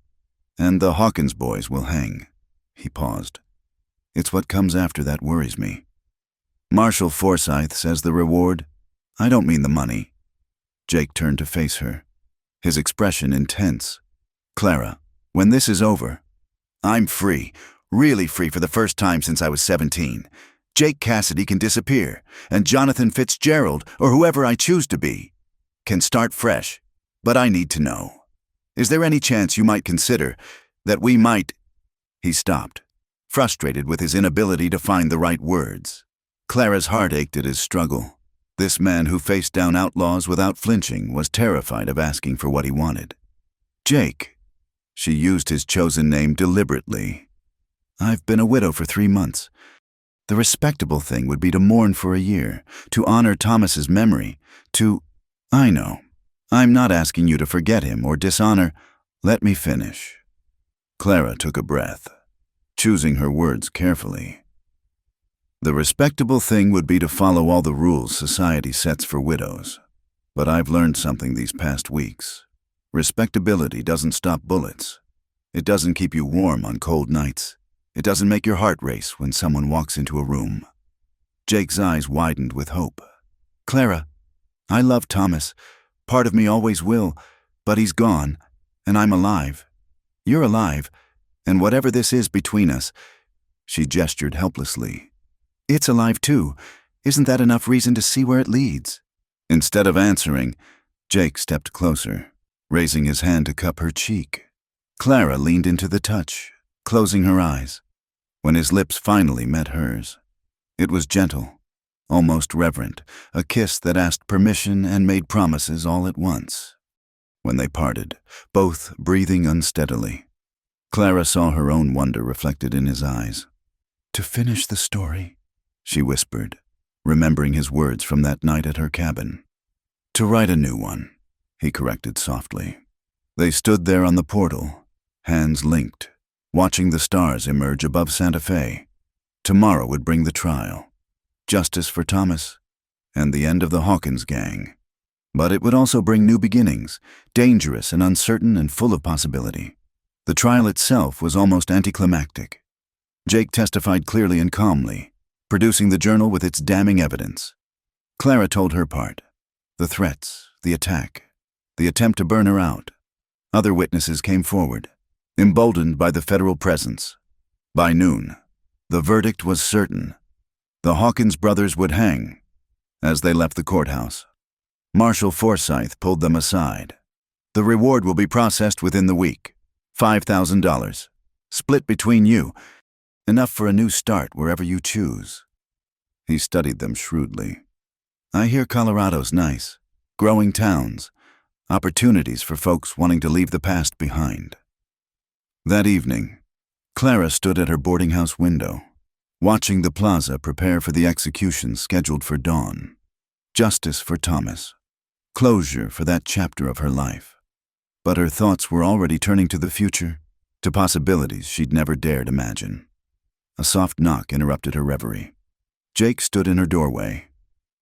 And the Hawkins boys will hang. He paused. It's what comes after that worries me. Marshal Forsyth says the reward. I don't mean the money. Jake turned to face her, his expression intense. Clara, when this is over, I'm free, really free for the first time since I was 17. Jake Cassidy can disappear, and Jonathan Fitzgerald, or whoever I choose to be, can start fresh. But I need to know. Is there any chance you might consider that we might... He stopped, frustrated with his inability to find the right words. Clara's heart ached at his struggle. This man who faced down outlaws without flinching was terrified of asking for what he wanted. Jake. She used his chosen name deliberately. I've been a widow for 3 months. The respectable thing would be to mourn for a year, to honor Thomas's memory, to... I know. I'm not asking you to forget him or dishonor. Let me finish. Clara took a breath, choosing her words carefully. The respectable thing would be to follow all the rules society sets for widows. But I've learned something these past weeks. Respectability doesn't stop bullets. It doesn't keep you warm on cold nights. It doesn't make your heart race when someone walks into a room. Jake's eyes widened with hope. Clara, I love Thomas. Part of me always will, but he's gone, and I'm alive. You're alive, and whatever this is between us, she gestured helplessly. It's alive too. Isn't that enough reason to see where it leads? Instead of answering, Jake stepped closer, raising his hand to cup her cheek. Clara leaned into the touch, closing her eyes, when his lips finally met hers. It was gentle, almost reverent, a kiss that asked permission and made promises all at once. When they parted, both breathing unsteadily, Clara saw her own wonder reflected in his eyes. "To finish the story," she whispered, remembering his words from that night at her cabin. "To write a new one," he corrected softly. They stood there on the portal, hands linked, watching the stars emerge above Santa Fe. Tomorrow would bring the trial, justice for Thomas, and the end of the Hawkins gang. But it would also bring new beginnings, dangerous and uncertain and full of possibility. The trial itself was almost anticlimactic. Jake testified clearly and calmly, producing the journal with its damning evidence. Clara told her part. The threats, the attack, the attempt to burn her out. Other witnesses came forward, emboldened by the federal presence. By noon, the verdict was certain. The Hawkins brothers would hang. As they left the courthouse, Marshal Forsyth pulled them aside. "The reward will be processed within the week. $5,000. Split between you. Enough for a new start wherever you choose." He studied them shrewdly. "I hear Colorado's nice. Growing towns. Opportunities for folks wanting to leave the past behind." That evening, Clara stood at her boarding house window, watching the plaza prepare for the execution scheduled for dawn. Justice for Thomas. Closure for that chapter of her life. But her thoughts were already turning to the future, to possibilities she'd never dared imagine. A soft knock interrupted her reverie. Jake stood in her doorway,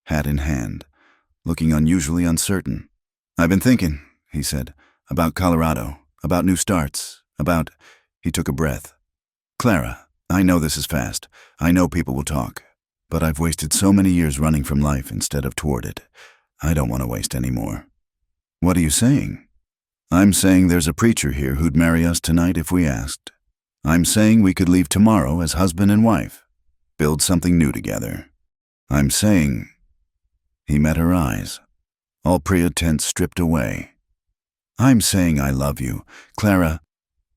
hat in hand, looking unusually uncertain. "I've been thinking," he said, "about Colorado, about new starts, about—" He took a breath. "Clara, I know this is fast. I know people will talk. But I've wasted so many years running from life instead of toward it. I don't want to waste any more." "What are you saying?" "I'm saying there's a preacher here who'd marry us tonight if we asked. I'm saying we could leave tomorrow as husband and wife, build something new together. I'm saying—" He met her eyes, all pretense stripped away. "I'm saying I love you, Clara.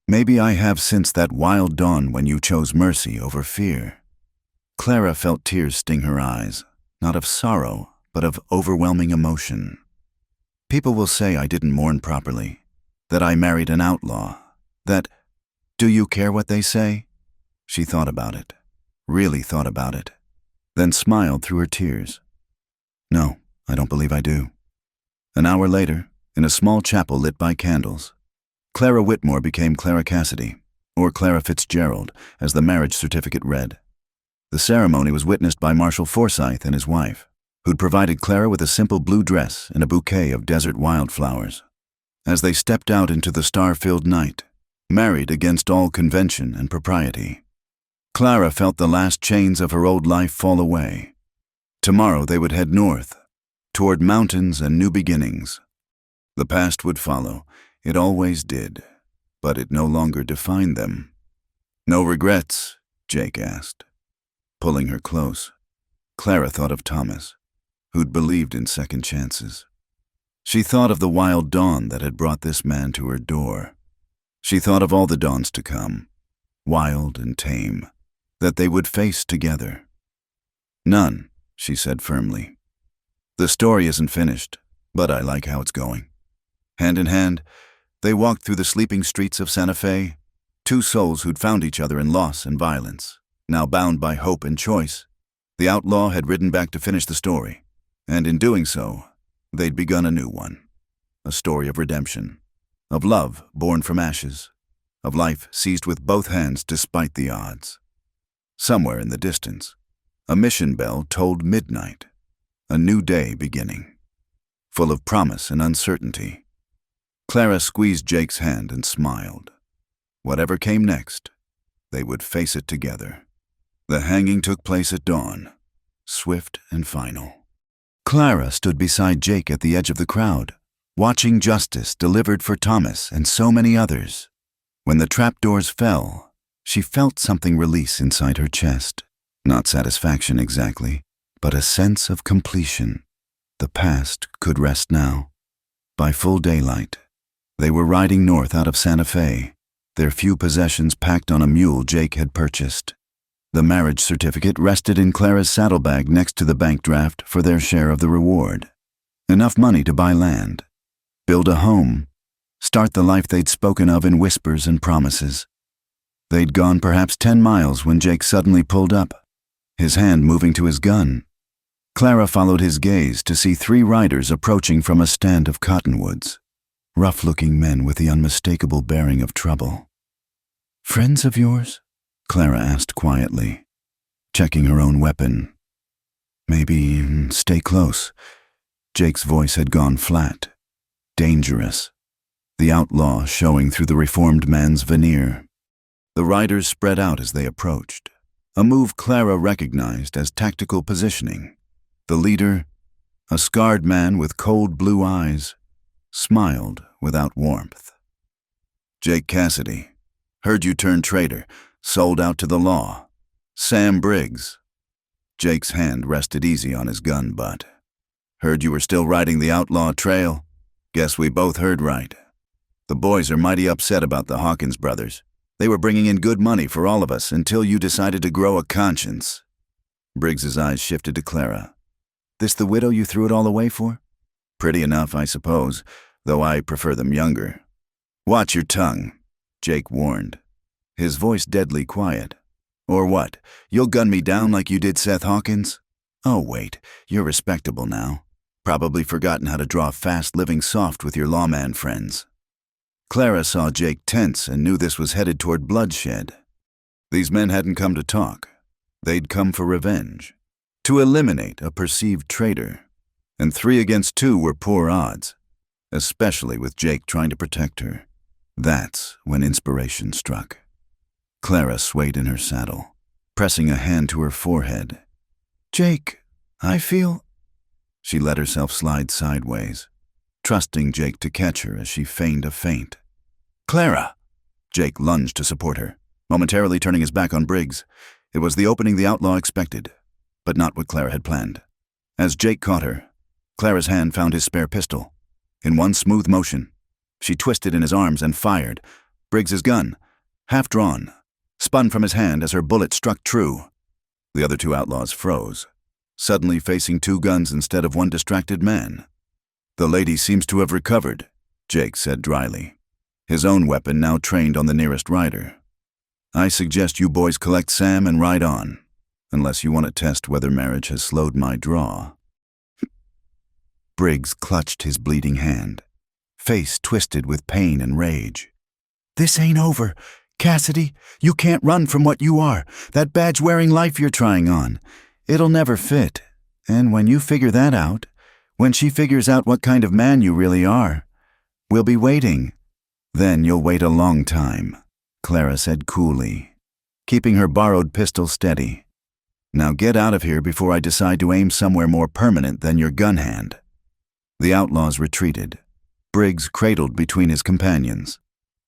Maybe I have since that wild dawn when you chose mercy over fear." Clara felt tears sting her eyes, not of sorrow, but of overwhelming emotion. "People will say I didn't mourn properly, that I married an outlaw, that— Do you care what they say?" She thought about it, really thought about it, then smiled through her tears. "No, I don't believe I do." An hour later, in a small chapel lit by candles, Clara Whitmore became Clara Cassidy, or Clara Fitzgerald, as the marriage certificate read. The ceremony was witnessed by Marshal Forsyth and his wife, who'd provided Clara with a simple blue dress and a bouquet of desert wildflowers. As they stepped out into the star-filled night, married against all convention and propriety, Clara felt the last chains of her old life fall away. Tomorrow they would head north, toward mountains and new beginnings. The past would follow. It always did, but it no longer defined them. "No regrets?" Jake asked. Pulling her close, Clara thought of Thomas, who'd believed in second chances. She thought of the wild dawn that had brought this man to her door. She thought of all the dawns to come, wild and tame, that they would face together. "None," she said firmly. "The story isn't finished, but I like how it's going." Hand in hand, they walked through the sleeping streets of Santa Fe, two souls who'd found each other in loss and violence, now bound by hope and choice. The outlaw had ridden back to finish the story, and in doing so, they'd begun a new one. A story of redemption, of love born from ashes, of life seized with both hands despite the odds. Somewhere in the distance, a mission bell tolled midnight, a new day beginning, full of promise and uncertainty. Clara squeezed Jake's hand and smiled. Whatever came next, they would face it together. The hanging took place at dawn, swift and final. Clara stood beside Jake at the edge of the crowd, watching justice delivered for Thomas and so many others. When the trapdoors fell, she felt something release inside her chest. Not satisfaction exactly, but a sense of completion. The past could rest now. By full daylight, they were riding north out of Santa Fe, their few possessions packed on a mule Jake had purchased. The marriage certificate rested in Clara's saddlebag next to the bank draft for their share of the reward. Enough money to buy land, build a home, start the life they'd spoken of in whispers and promises. They'd gone perhaps 10 miles when Jake suddenly pulled up, his hand moving to his gun. Clara followed his gaze to see 3 riders approaching from a stand of cottonwoods, rough-looking men with the unmistakable bearing of trouble. "Friends of yours?" Clara asked quietly, checking her own weapon. "Maybe stay close." Jake's voice had gone flat, dangerous, the outlaw showing through the reformed man's veneer. The riders spread out as they approached, a move Clara recognized as tactical positioning. The leader, a scarred man with cold blue eyes, smiled without warmth. "Jake Cassidy, heard you turned traitor, sold out to the law. Sam Briggs." Jake's hand rested easy on his gun butt. "Heard you were still riding the outlaw trail? Guess we both heard right. The boys are mighty upset about the Hawkins brothers. They were bringing in good money for all of us until you decided to grow a conscience." Briggs's eyes shifted to Clara. "This the widow you threw it all away for?" "Pretty enough, I suppose, though I prefer them younger." "Watch your tongue," Jake warned, his voice deadly quiet. "Or what, you'll gun me down like you did Seth Hawkins? Oh wait, you're respectable now. Probably forgotten how to draw fast living soft with your lawman friends." Clara saw Jake tense and knew this was headed toward bloodshed. These men hadn't come to talk. They'd come for revenge, to eliminate a perceived traitor. And 3 against 2 were poor odds, especially with Jake trying to protect her. That's when inspiration struck. Clara swayed in her saddle, pressing a hand to her forehead. "Jake, I feel—" She let herself slide sideways, trusting Jake to catch her as she feigned a faint. "Clara!" Jake lunged to support her, momentarily turning his back on Briggs. It was the opening the outlaw expected, but not what Clara had planned. As Jake caught her, Clara's hand found his spare pistol. In one smooth motion, she twisted in his arms and fired. Briggs's gun, half drawn, spun from his hand as her bullet struck true. The other 2 outlaws froze, suddenly facing 2 guns instead of one distracted man. "The lady seems to have recovered," Jake said dryly, his own weapon now trained on the nearest rider. "I suggest you boys collect Sam and ride on, unless you want to test whether marriage has slowed my draw." Briggs clutched his bleeding hand, face twisted with pain and rage. "This ain't over. Cassidy, you can't run from what you are, that badge-wearing life you're trying on. It'll never fit. And when you figure that out, when she figures out what kind of man you really are, we'll be waiting. Then you'll wait a long time," Clara said coolly, keeping her borrowed pistol steady. "Now get out of here before I decide to aim somewhere more permanent than your gun hand." The outlaws retreated, Briggs cradled between his companions.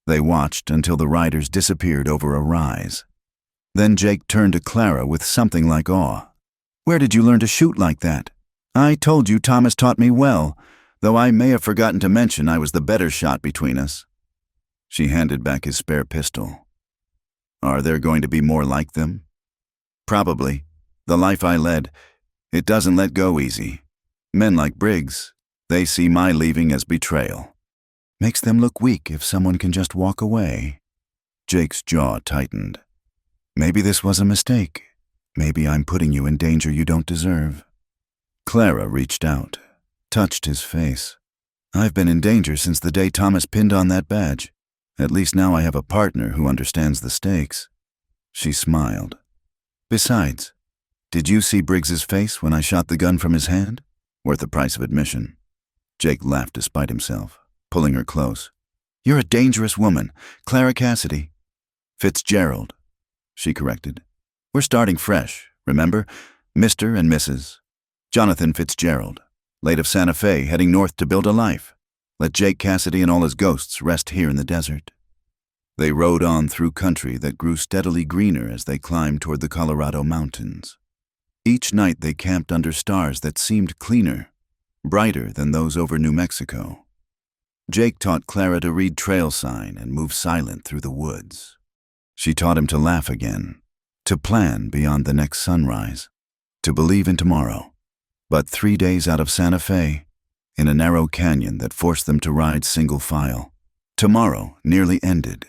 They watched until the riders disappeared over a rise. Then Jake turned to Clara with something like awe. "Where did you learn to shoot like that? I told you Thomas taught me well, though I may have forgotten to mention I was the better shot between us." She handed back his spare pistol. "Are there going to be more like them?" "Probably. The life I led, it doesn't let go easy. Men like Briggs, they see my leaving as betrayal. Makes them look weak if someone can just walk away." Jake's jaw tightened. "Maybe this was a mistake. Maybe I'm putting you in danger you don't deserve." Clara reached out, touched his face. "I've been in danger since the day Thomas pinned on that badge. At least now I have a partner who understands the stakes." She smiled. "Besides, did you see Briggs's face when I shot the gun from his hand? Worth the price of admission." Jake laughed despite himself, pulling her close. "You're a dangerous woman, Clara Cassidy." "Fitzgerald," she corrected. "We're starting fresh, remember? Mr. and Mrs. Jonathan Fitzgerald, late of Santa Fe, heading north to build a life. Let Jake Cassidy and all his ghosts rest here in the desert." They rode on through country that grew steadily greener as they climbed toward the Colorado mountains. Each night they camped under stars that seemed cleaner, brighter than those over New Mexico. Jake taught Clara to read trail sign and move silent through the woods. She taught him to laugh again, to plan beyond the next sunrise, to believe in tomorrow. But 3 days out of Santa Fe, in a narrow canyon that forced them to ride single file, tomorrow nearly ended.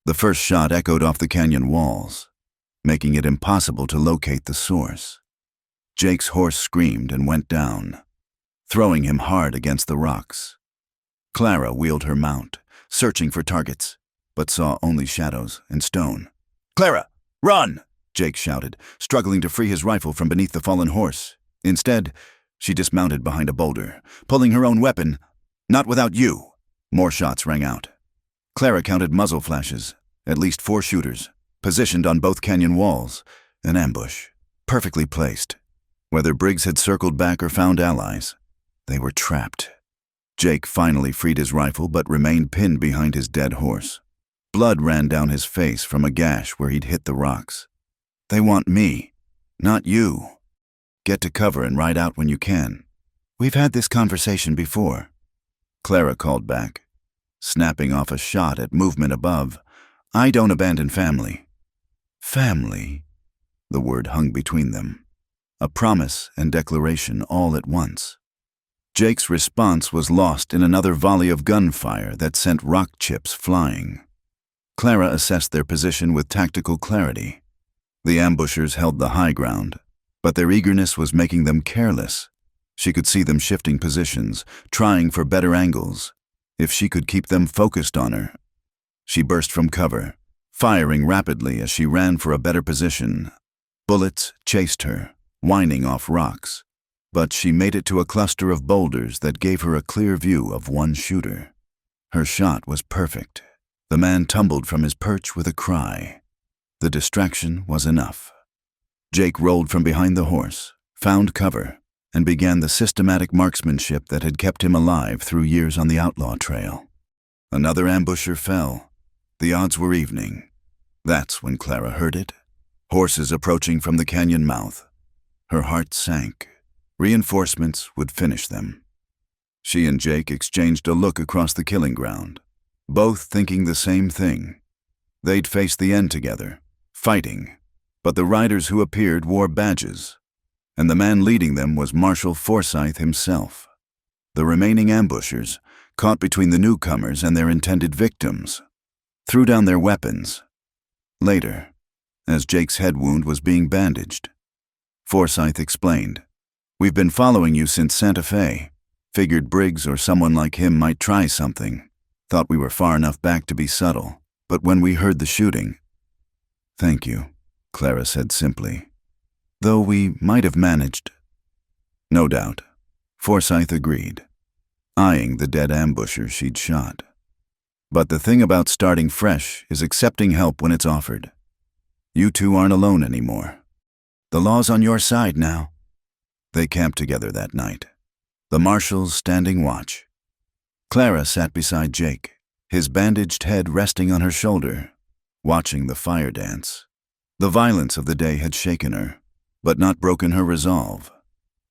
The first shot echoed off the canyon walls, making it impossible to locate the source. Jake's horse screamed and went down, throwing him hard against the rocks. Clara wheeled her mount, searching for targets, but saw only shadows and stone. "Clara, run!" Jake shouted, struggling to free his rifle from beneath the fallen horse. Instead, she dismounted behind a boulder, pulling her own weapon. "Not without you!" More shots rang out. Clara counted muzzle flashes, at least 4 shooters, positioned on both canyon walls, an ambush, perfectly placed. Whether Briggs had circled back or found allies, they were trapped. Jake finally freed his rifle but remained pinned behind his dead horse. Blood ran down his face from a gash where he'd hit the rocks. "They want me, not you. Get to cover and ride out when you can. We've had this conversation before," Clara called back, snapping off a shot at movement above. "I don't abandon family." Family? The word hung between them. A promise and declaration all at once. Jake's response was lost in another volley of gunfire that sent rock chips flying. Clara assessed their position with tactical clarity. The ambushers held the high ground, but their eagerness was making them careless. She could see them shifting positions, trying for better angles. If she could keep them focused on her. She burst from cover, firing rapidly as she ran for a better position. Bullets chased her, whining off rocks, but she made it to a cluster of boulders that gave her a clear view of one shooter. Her shot was perfect. The man tumbled from his perch with a cry. The distraction was enough. Jake rolled from behind the horse, found cover, and began the systematic marksmanship that had kept him alive through years on the Outlaw trail. Another ambusher fell. The odds were evening. That's when Clara heard it. Horses approaching from the canyon mouth. Her heart sank. Reinforcements would finish them. She and Jake exchanged a look across the killing ground, both thinking the same thing. They'd face the end together, fighting, but the riders who appeared wore badges, and the man leading them was Marshal Forsyth himself. The remaining ambushers, caught between the newcomers and their intended victims, threw down their weapons. Later, as Jake's head wound was being bandaged, Forsyth explained, "We've been following you since Santa Fe. Figured Briggs or someone like him might try something. Thought we were far enough back to be subtle. But when we heard the shooting—" "Thank you," Clara said simply. "Though we might have managed." "No doubt," Forsyth agreed, eyeing the dead ambusher she'd shot. "But the thing about starting fresh is accepting help when it's offered. You two aren't alone anymore. The law's on your side now." They camped together that night, the marshals standing watch. Clara sat beside Jake, his bandaged head resting on her shoulder, watching the fire dance. The violence of the day had shaken her, but not broken her resolve.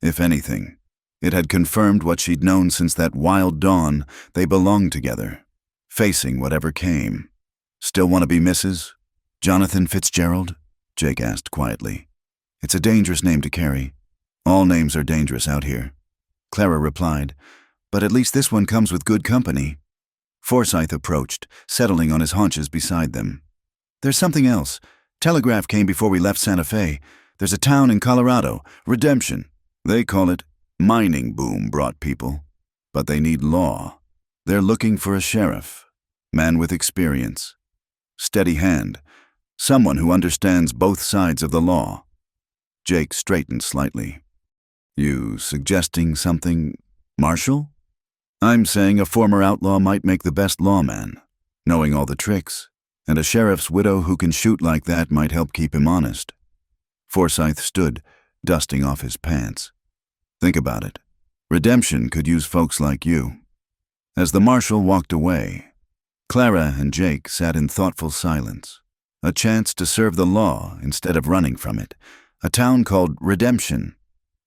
If anything, it had confirmed what she'd known since that wild dawn. They belonged together, facing whatever came. "Still want to be Mrs. Jonathan Fitzgerald?" Jake asked quietly. "It's a dangerous name to carry. All names are dangerous out here," Clara replied, "but at least this one comes with good company." Forsyth approached, settling on his haunches beside them. "There's something else. Telegraph came before we left Santa Fe. There's a town in Colorado, Redemption. They call it mining boom brought people. But they need law. They're looking for a sheriff, man with experience, steady hand, someone who understands both sides of the law." Jake straightened slightly. "You suggesting something, Marshal?" "I'm saying a former outlaw might make the best lawman, knowing all the tricks, and a sheriff's widow who can shoot like that might help keep him honest." Forsyth stood, dusting off his pants. "Think about it. Redemption could use folks like you." As the marshal walked away, Clara and Jake sat in thoughtful silence. A chance to serve the law instead of running from it. A town called Redemption.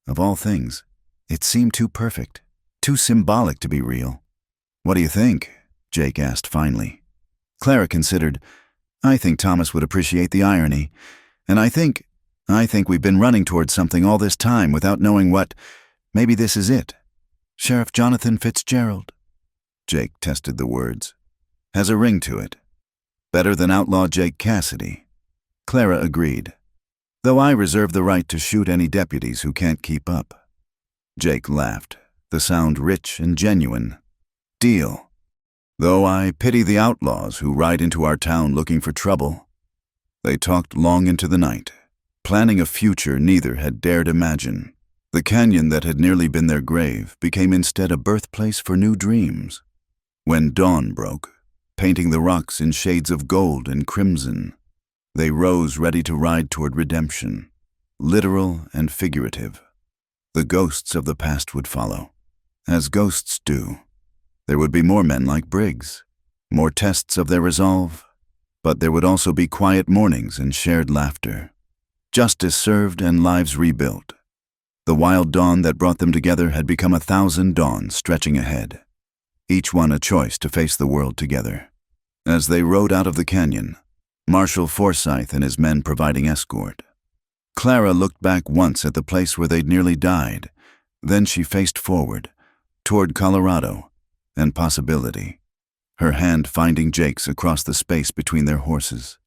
Of all things, it seemed too perfect, too symbolic to be real. "What do you think?" Jake asked finally. Clara considered. "I think Thomas would appreciate the irony. And I think we've been running towards something all this time without knowing what. Maybe this is it. Sheriff Jonathan Fitzgerald. Jake tested the words. Has a ring to it. Better than Outlaw Jake Cassidy. Clara agreed. Though I reserve the right to shoot any deputies who can't keep up. Jake laughed, the sound rich and genuine. Deal. Though I pity the outlaws who ride into our town looking for trouble. They talked long into the night, planning a future neither had dared imagine. The canyon that had nearly been their grave became instead a birthplace for new dreams. When dawn broke, painting the rocks in shades of gold and crimson, they rose ready to ride toward redemption, literal and figurative. The ghosts of the past would follow, as ghosts do. There would be more men like Briggs, more tests of their resolve, but there would also be quiet mornings and shared laughter. Justice served and lives rebuilt. The wild dawn that brought them together had become 1,000 dawns stretching ahead, each one a choice to face the world together. As they rode out of the canyon, Marshal Forsyth and his men providing escort, Clara looked back once at the place where they'd nearly died. Then she faced forward, toward Colorado and possibility, her hand finding Jake's across the space between their horses.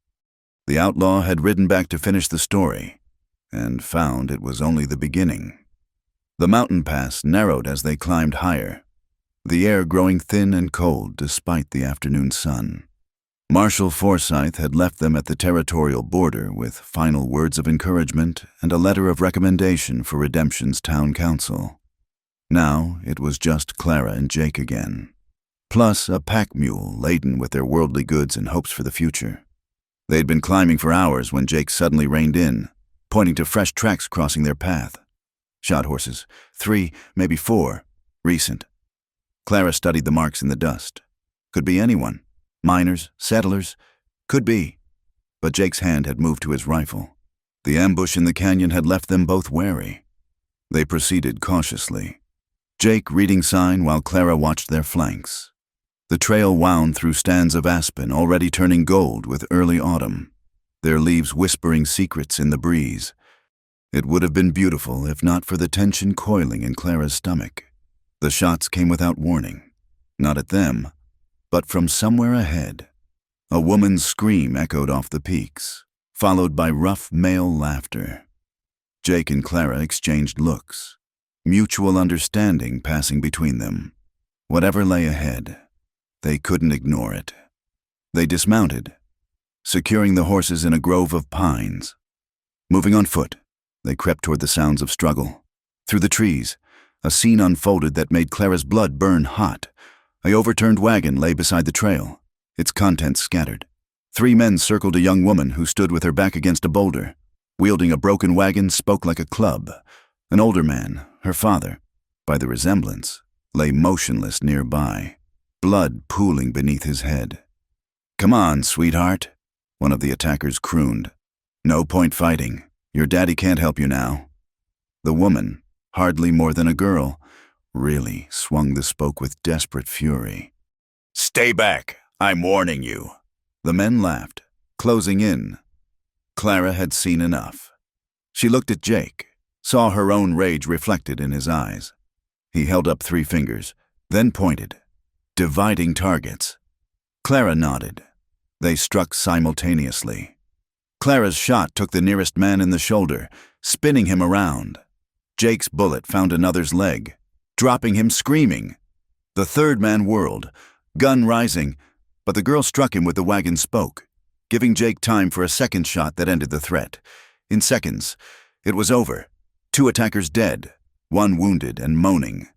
The outlaw had ridden back to finish the story, and found it was only the beginning. The mountain pass narrowed as they climbed higher, the air growing thin and cold despite the afternoon sun. Marshal Forsyth had left them at the territorial border with final words of encouragement and a letter of recommendation for Redemption's town council. Now it was just Clara and Jake again, plus a pack mule laden with their worldly goods and hopes for the future. They'd been climbing for hours when Jake suddenly reined in, pointing to fresh tracks crossing their path. Shod horses, 3, maybe 4, recent. Clara studied the marks in the dust. Could be anyone. Miners, settlers, could be. But Jake's hand had moved to his rifle. The ambush in the canyon had left them both wary. They proceeded cautiously, Jake reading sign while Clara watched their flanks. The trail wound through stands of aspen already turning gold with early autumn, their leaves whispering secrets in the breeze. It would have been beautiful if not for the tension coiling in Clara's stomach. The shots came without warning, not at them, but from somewhere ahead. A woman's scream echoed off the peaks, followed by rough male laughter. Jake and Clara exchanged looks, mutual understanding passing between them. Whatever lay ahead, they couldn't ignore it. They dismounted, securing the horses in a grove of pines. Moving on foot, they crept toward the sounds of struggle. Through the trees, a scene unfolded that made Clara's blood burn hot. A overturned wagon lay beside the trail, its contents scattered. 3 men circled a young woman who stood with her back against a boulder. Wielding a broken wagon, spoke like a club. An older man, her father, by the resemblance, lay motionless nearby, blood pooling beneath his head. "Come on, sweetheart," one of the attackers crooned. "No point fighting. Your daddy can't help you now." The woman, hardly more than a girl, really swung the spoke with desperate fury. "Stay back, I'm warning you." The men laughed, closing in. Clara had seen enough. She looked at Jake, saw her own rage reflected in his eyes. He held up 3 fingers, then pointed, dividing targets. Clara nodded. They struck simultaneously. Clara's shot took the nearest man in the shoulder, spinning him around. Jake's bullet found another's leg, dropping him screaming. The 3rd man whirled, gun rising, but the girl struck him with the wagon spoke, giving Jake time for a second shot that ended the threat. In seconds, it was over. 2 attackers dead, 1 wounded and moaning.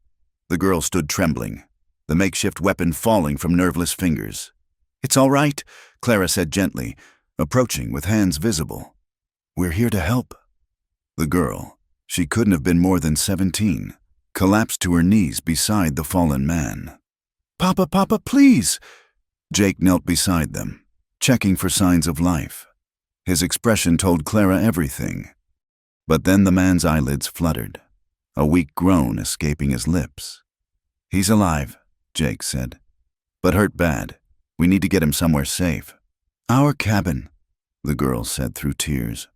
The girl stood trembling, the makeshift weapon falling from nerveless fingers. "It's all right," Clara said gently, approaching with hands visible. "We're here to help." The girl, she couldn't have been more than 17, collapsed to her knees beside the fallen man. "Papa, Papa, please!" Jake knelt beside them, checking for signs of life. His expression told Clara everything. But then the man's eyelids fluttered, a weak groan escaping his lips. "He's alive," Jake said, "but hurt bad. We need to get him somewhere safe." "Our cabin," the girl said through tears.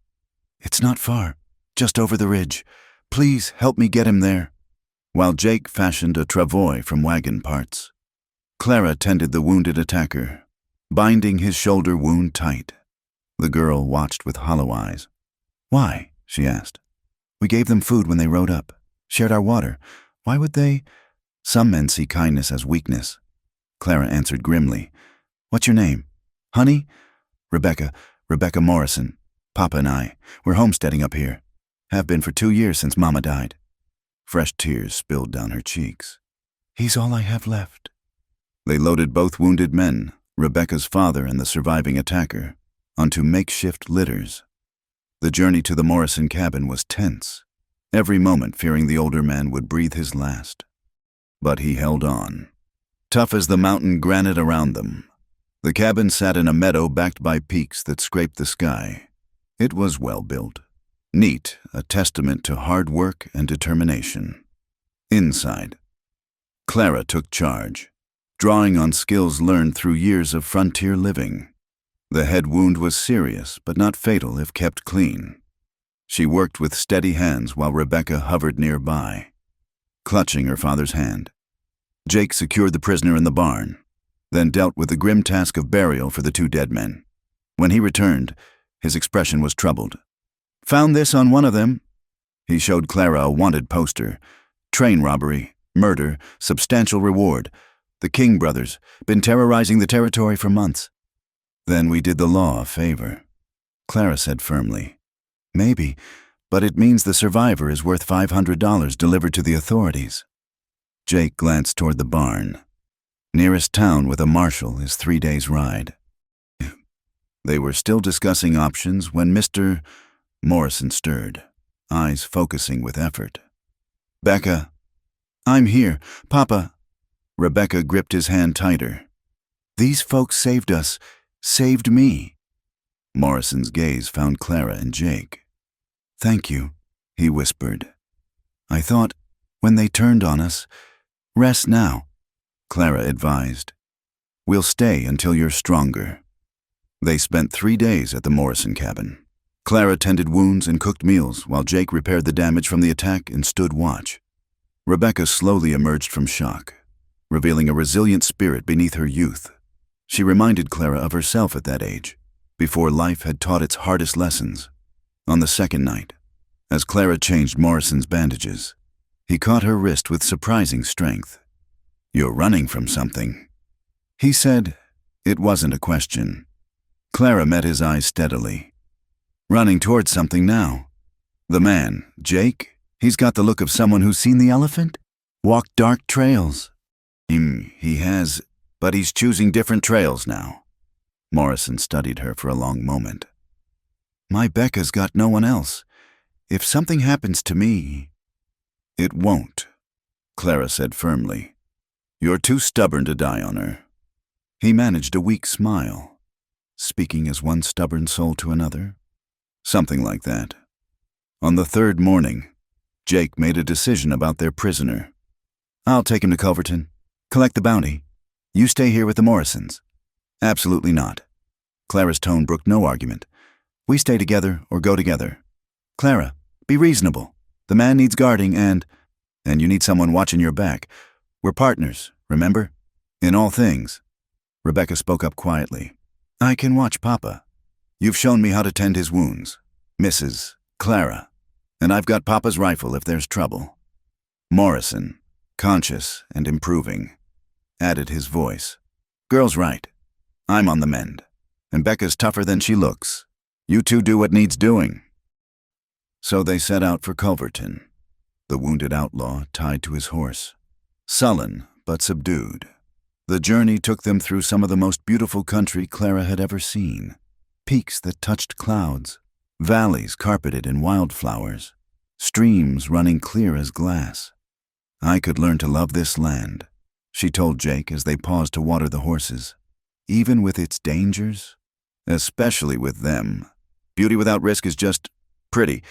It's not far, just over the ridge. Please help me get him there. While Jake fashioned a travois from wagon parts, Clara tended the wounded attacker, binding his shoulder wound tight. The girl watched with hollow eyes. Why? She asked. We gave them food when they rode up, shared our water. Why would they? Some men see kindness as weakness. Clara answered grimly. What's your name? Honey? Rebecca Morrison. Papa and I, we're homesteading up here. Have been for 2 years since Mama died. Fresh tears spilled down her cheeks. He's all I have left. They loaded both wounded men, Rebecca's father and the surviving attacker, onto makeshift litters. The journey to the Morrison cabin was tense, every moment fearing the older man would breathe his last. But he held on, tough as the mountain granite around them. The cabin sat in a meadow backed by peaks that scraped the sky. It was well built, neat, a testament to hard work and determination. Inside, Clara took charge, drawing on skills learned through years of frontier living. The head wound was serious, but not fatal if kept clean. She worked with steady hands while Rebecca hovered nearby, clutching her father's hand. Jake secured the prisoner in the barn, then dealt with the grim task of burial for the 2 dead men. When he returned, his expression was troubled. Found this on one of them. He showed Clara a wanted poster. Train robbery, murder, substantial reward. The King brothers, been terrorizing the territory for months. Then we did the law a favor. Clara said firmly. Maybe, but it means the survivor is worth $500 delivered to the authorities. Jake glanced toward the barn. Nearest town with a marshal is 3 days' ride. They were still discussing options when Mr. Morrison stirred, eyes focusing with effort. Becca, I'm here. Papa. Rebecca gripped his hand tighter. These folks saved us, saved me. Morrison's gaze found Clara and Jake. Thank you, he whispered. I thought, when they turned on us, rest now, Clara advised. We'll stay until you're stronger. They spent 3 days at the Morrison cabin. Clara tended wounds and cooked meals while Jake repaired the damage from the attack and stood watch. Rebecca slowly emerged from shock, revealing a resilient spirit beneath her youth. She reminded Clara of herself at that age, before life had taught its hardest lessons. On the second night, as Clara changed Morrison's bandages, he caught her wrist with surprising strength. You're running from something. He said. It wasn't a question. Clara met his eyes steadily. Running towards something now. The man, Jake, he's got the look of someone who's seen the elephant, walked dark trails. He has, but he's choosing different trails now. Morrison studied her for a long moment. My Becca's got no one else. If something happens to me... It won't, Clara said firmly. You're too stubborn to die on her. He managed a weak smile, speaking as one stubborn soul to another. Something like that. On the 3rd morning, Jake made a decision about their prisoner. I'll take him to Culverton. Collect the bounty. You stay here with the Morrisons. Absolutely not. Clara's tone brooked no argument. We stay together or go together. Clara, be reasonable. The man needs guarding and you need someone watching your back. We're partners, remember? In all things. Rebecca spoke up quietly. I can watch Papa. You've shown me how to tend his wounds, Mrs. Clara, and I've got Papa's rifle if there's trouble. Morrison, conscious and improving, added his voice. Girl's right. I'm on the mend, and Becca's tougher than she looks. You two do what needs doing. So they set out for Culverton, the wounded outlaw tied to his horse, sullen but subdued. The journey took them through some of the most beautiful country Clara had ever seen. Peaks that touched clouds, valleys carpeted in wildflowers, streams running clear as glass. I could learn to love this land, she told Jake as they paused to water the horses. Even with its dangers, especially with them. Beauty without risk is just pretty.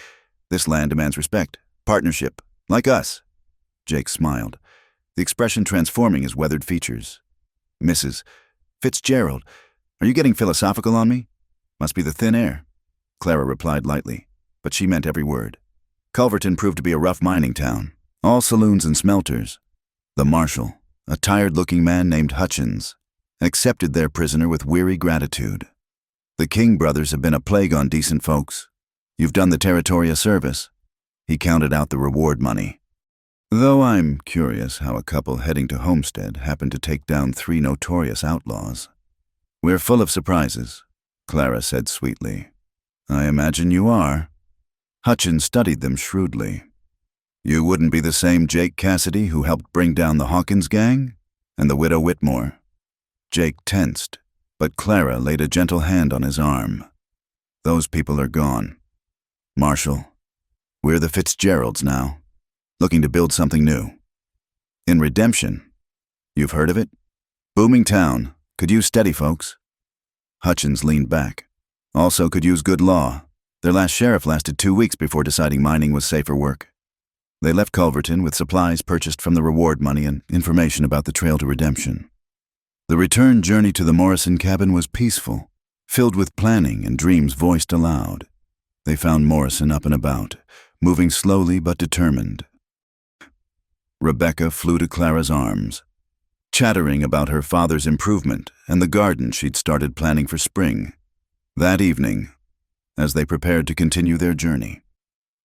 This land demands respect, partnership, like us. Jake smiled, the expression transforming his weathered features. Mrs. Fitzgerald, are you getting philosophical on me? Must be the thin air, Clara replied lightly. but she meant every word. Culverton proved to be a rough mining town, all saloons and smelters. The marshal, a tired-looking man named Hutchins, accepted their prisoner with weary gratitude. The King brothers have been a plague on decent folks. You've done the territory a service. He counted out the reward money. Though I'm curious how a couple heading to Homestead happened to take down 3 notorious outlaws. We're full of surprises, Clara said sweetly. I imagine you are. Hutchins studied them shrewdly. You wouldn't be the same Jake Cassidy who helped bring down the Hawkins gang and the widow Whitmore. Jake tensed, but Clara laid a gentle hand on his arm. Those people are gone. Marshal, we're the Fitzgeralds now, looking to build something new. In Redemption. You've heard of it? Booming town, could use steady folks. Hutchins leaned back. Also could use good law. Their last sheriff lasted 2 weeks before deciding mining was safer work. They left Culverton with supplies purchased from the reward money and information about the trail to redemption. The return journey to the Morrison cabin was peaceful, filled with planning and dreams voiced aloud. They found Morrison up and about, moving slowly but determined. Rebecca flew to Clara's arms, chattering about her father's improvement and the garden she'd started planning for spring. That evening, as they prepared to continue their journey,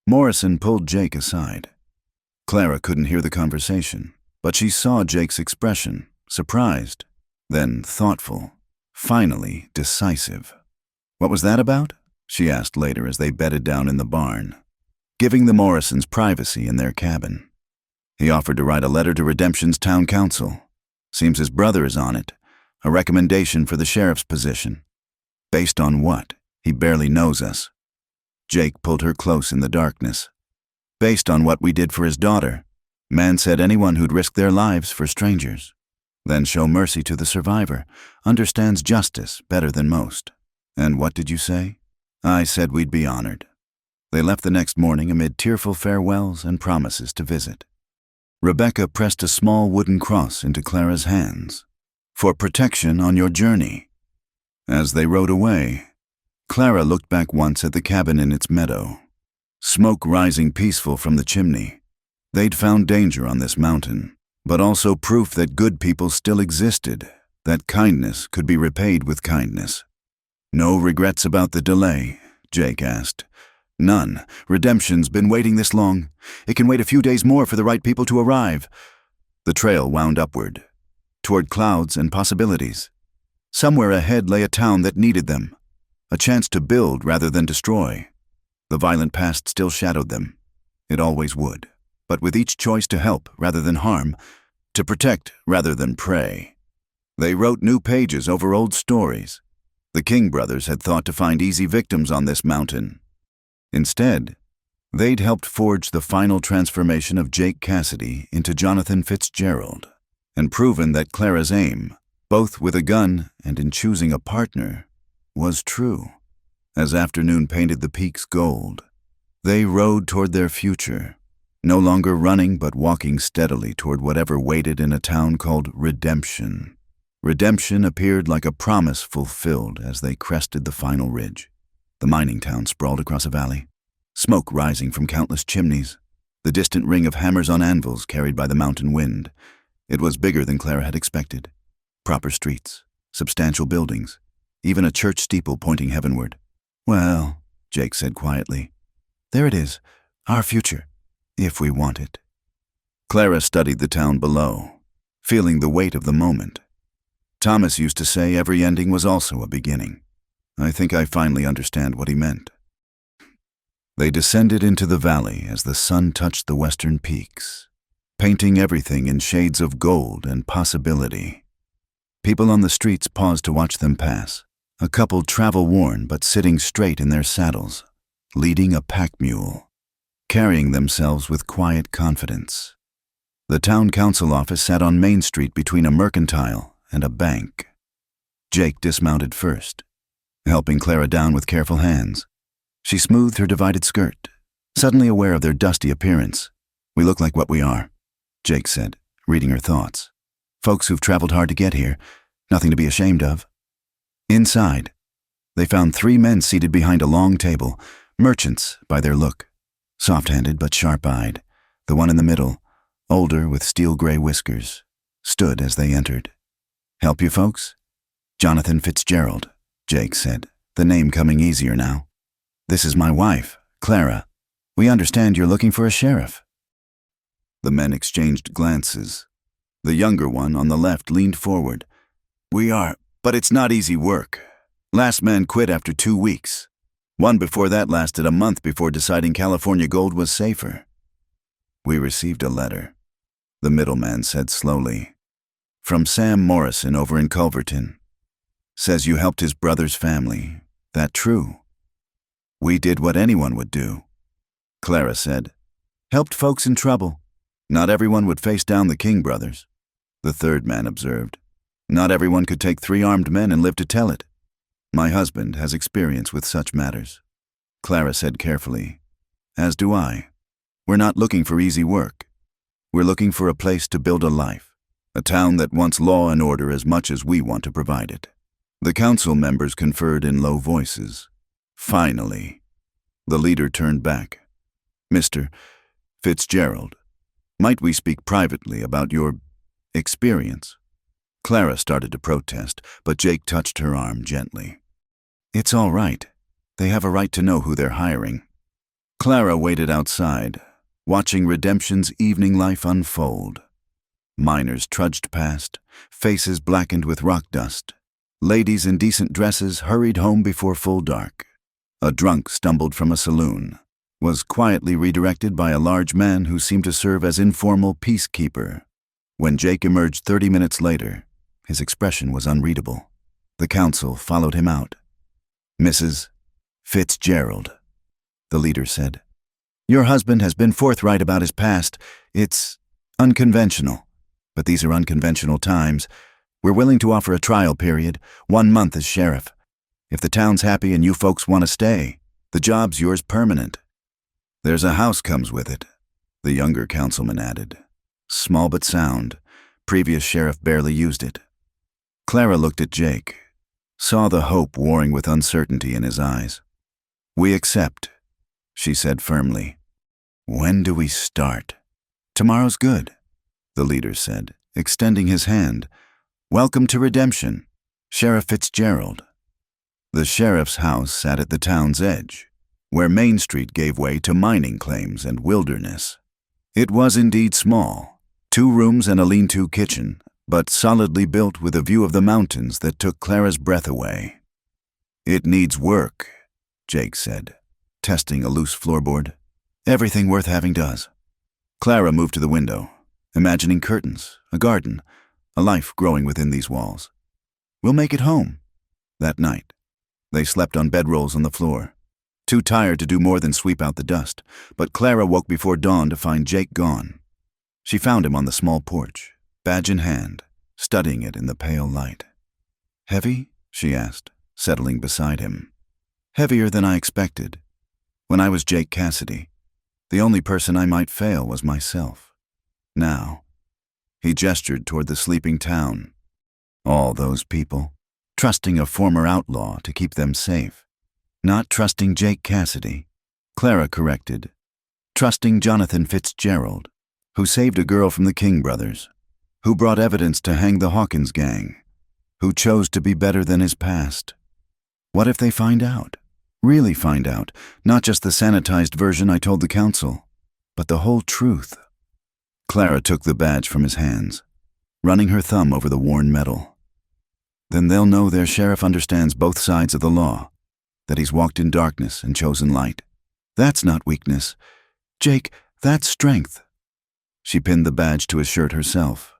Morrison pulled Jake aside. Clara couldn't hear the conversation, but she saw Jake's expression, surprised, then thoughtful, finally decisive. What was that about? She asked later as they bedded down in the barn, giving the Morrisons privacy in their cabin. He offered to write a letter to Redemption's town council. Seems his brother is on it, a recommendation for the sheriff's position. Based on what? He barely knows us. Jake pulled her close in the darkness. Based on what we did for his daughter. Man said anyone who'd risk their lives for strangers, then show mercy to the survivor, understands justice better than most. And what did you say? I said we'd be honored. They left the next morning amid tearful farewells and promises to visit. Rebecca pressed a small wooden cross into Clara's hands. For protection on your journey. As they rode away, Clara looked back once at the cabin in its meadow. Smoke rising peaceful from the chimney. They'd found danger on this mountain, but also proof that good people still existed, that kindness could be repaid with kindness. No regrets about the delay? Jake asked. None. Redemption's been waiting this long. It can wait a few days more for the right people to arrive. The trail wound upward, toward clouds and possibilities. Somewhere ahead lay a town that needed them, a chance to build rather than destroy. The violent past still shadowed them. It always would, but with each choice to help rather than harm, to protect rather than prey. They wrote new pages over old stories. The King brothers had thought to find easy victims on this mountain. Instead, they'd helped forge the final transformation of Jake Cassidy into Jonathan Fitzgerald, and proven that Clara's aim, both with a gun and in choosing a partner, was true. As afternoon painted the peaks gold, they rode toward their future, no longer running but walking steadily toward whatever waited in a town called Redemption. Redemption appeared like a promise fulfilled as they crested the final ridge. The mining town sprawled across a valley, smoke rising from countless chimneys, the distant ring of hammers on anvils carried by the mountain wind. It was bigger than Clara had expected. Proper streets, substantial buildings, even a church steeple pointing heavenward. Well, Jake said quietly, there it is, our future, if we want it. Clara studied the town below, feeling the weight of the moment. Thomas used to say every ending was also a beginning. I think I finally understand what he meant. They descended into the valley as the sun touched the western peaks, painting everything in shades of gold and possibility. People on the streets paused to watch them pass, a couple travel-worn but sitting straight in their saddles, leading a pack mule, carrying themselves with quiet confidence. The town council office sat on Main Street between a mercantile and a bank. Jake dismounted first, helping Clara down with careful hands. She smoothed her divided skirt, suddenly aware of their dusty appearance. We look like what we are, Jake said, reading her thoughts. Folks who've traveled hard to get here, nothing to be ashamed of. Inside, they found 3 men seated behind a long table, Merchants by their look, soft-handed but sharp-eyed. The one in the middle, older with steel-gray whiskers, stood as they entered. "Help you folks?" "Jonathan Fitzgerald," Jake said, the name coming easier now. "This is my wife, Clara. We understand you're looking for a sheriff." The men exchanged glances. The younger one on the left leaned forward. "We are, but it's not easy work. Last man quit after 2 weeks. One before that lasted a month before deciding California gold was safer." "We received a letter," the middleman said slowly. "From Sam Morrison over in Culverton. Says you helped his brother's family. That true?" "We did what anyone would do," Clara said. "Helped folks in trouble. Not everyone would face down the King brothers." The third man observed. "Not everyone could take 3 armed men and live to tell it. My husband has experience with such matters." Clara said carefully, "As do I. We're not looking for easy work. We're looking for a place to build a life, a town that wants law and order as much as we want to provide it." The council members conferred in low voices. Finally, the leader turned back. "Mr. Fitzgerald, might we speak privately about your experience?" Clara started to protest, but Jake touched her arm gently. "It's all right. They have a right to know who they're hiring." Clara waited outside, watching Redemption's evening life unfold. Miners trudged past, faces blackened with rock dust. Ladies in decent dresses hurried home before full dark. A drunk stumbled from a saloon, was quietly redirected by a large man who seemed to serve as informal peacekeeper. When Jake emerged 30 minutes later, his expression was unreadable. The council followed him out. "Mrs. Fitzgerald," the leader said. "Your husband has been forthright about his past. It's unconventional, but these are unconventional times. We're willing to offer a trial period, 1 month as sheriff. If the town's happy and you folks want to stay, the job's yours permanent." "There's a house comes with it," the younger councilman added. "Small but sound. Previous sheriff barely used it." Clara looked at Jake, saw the hope warring with uncertainty in his eyes. "We accept," she said firmly. "When do we start?" "Tomorrow's good," the leader said, extending his hand. "Welcome to Redemption, Sheriff Fitzgerald." The sheriff's house sat at the town's edge, where Main Street gave way to mining claims and wilderness. It was indeed small, 2 rooms and a lean-to kitchen, but solidly built with a view of the mountains that took Clara's breath away. "It needs work," Jake said, testing a loose floorboard. "Everything worth having does." Clara moved to the window, imagining curtains, a garden, a life growing within these walls. "We'll make it home." That night, they slept on bedrolls on the floor, too tired to do more than sweep out the dust, but Clara woke before dawn to find Jake gone. She found him on the small porch, badge in hand, studying it in the pale light. "Heavy?" she asked, settling beside him. "Heavier than I expected. When I was Jake Cassidy, the only person I might fail was myself. Now," he gestured toward the sleeping town. "All those people, trusting a former outlaw to keep them safe. Not trusting Jake Cassidy," Clara corrected. "Trusting Jonathan Fitzgerald, who saved a girl from the King brothers, who brought evidence to hang the Hawkins gang, who chose to be better than his past. What if they find out? Really find out, not just the sanitized version I told the council, but the whole truth?" Clara took the badge from his hands, running her thumb over the worn metal. "Then they'll know their sheriff understands both sides of the law, that he's walked in darkness and chosen light. That's not weakness. Jake, that's strength." She pinned the badge to his shirt herself,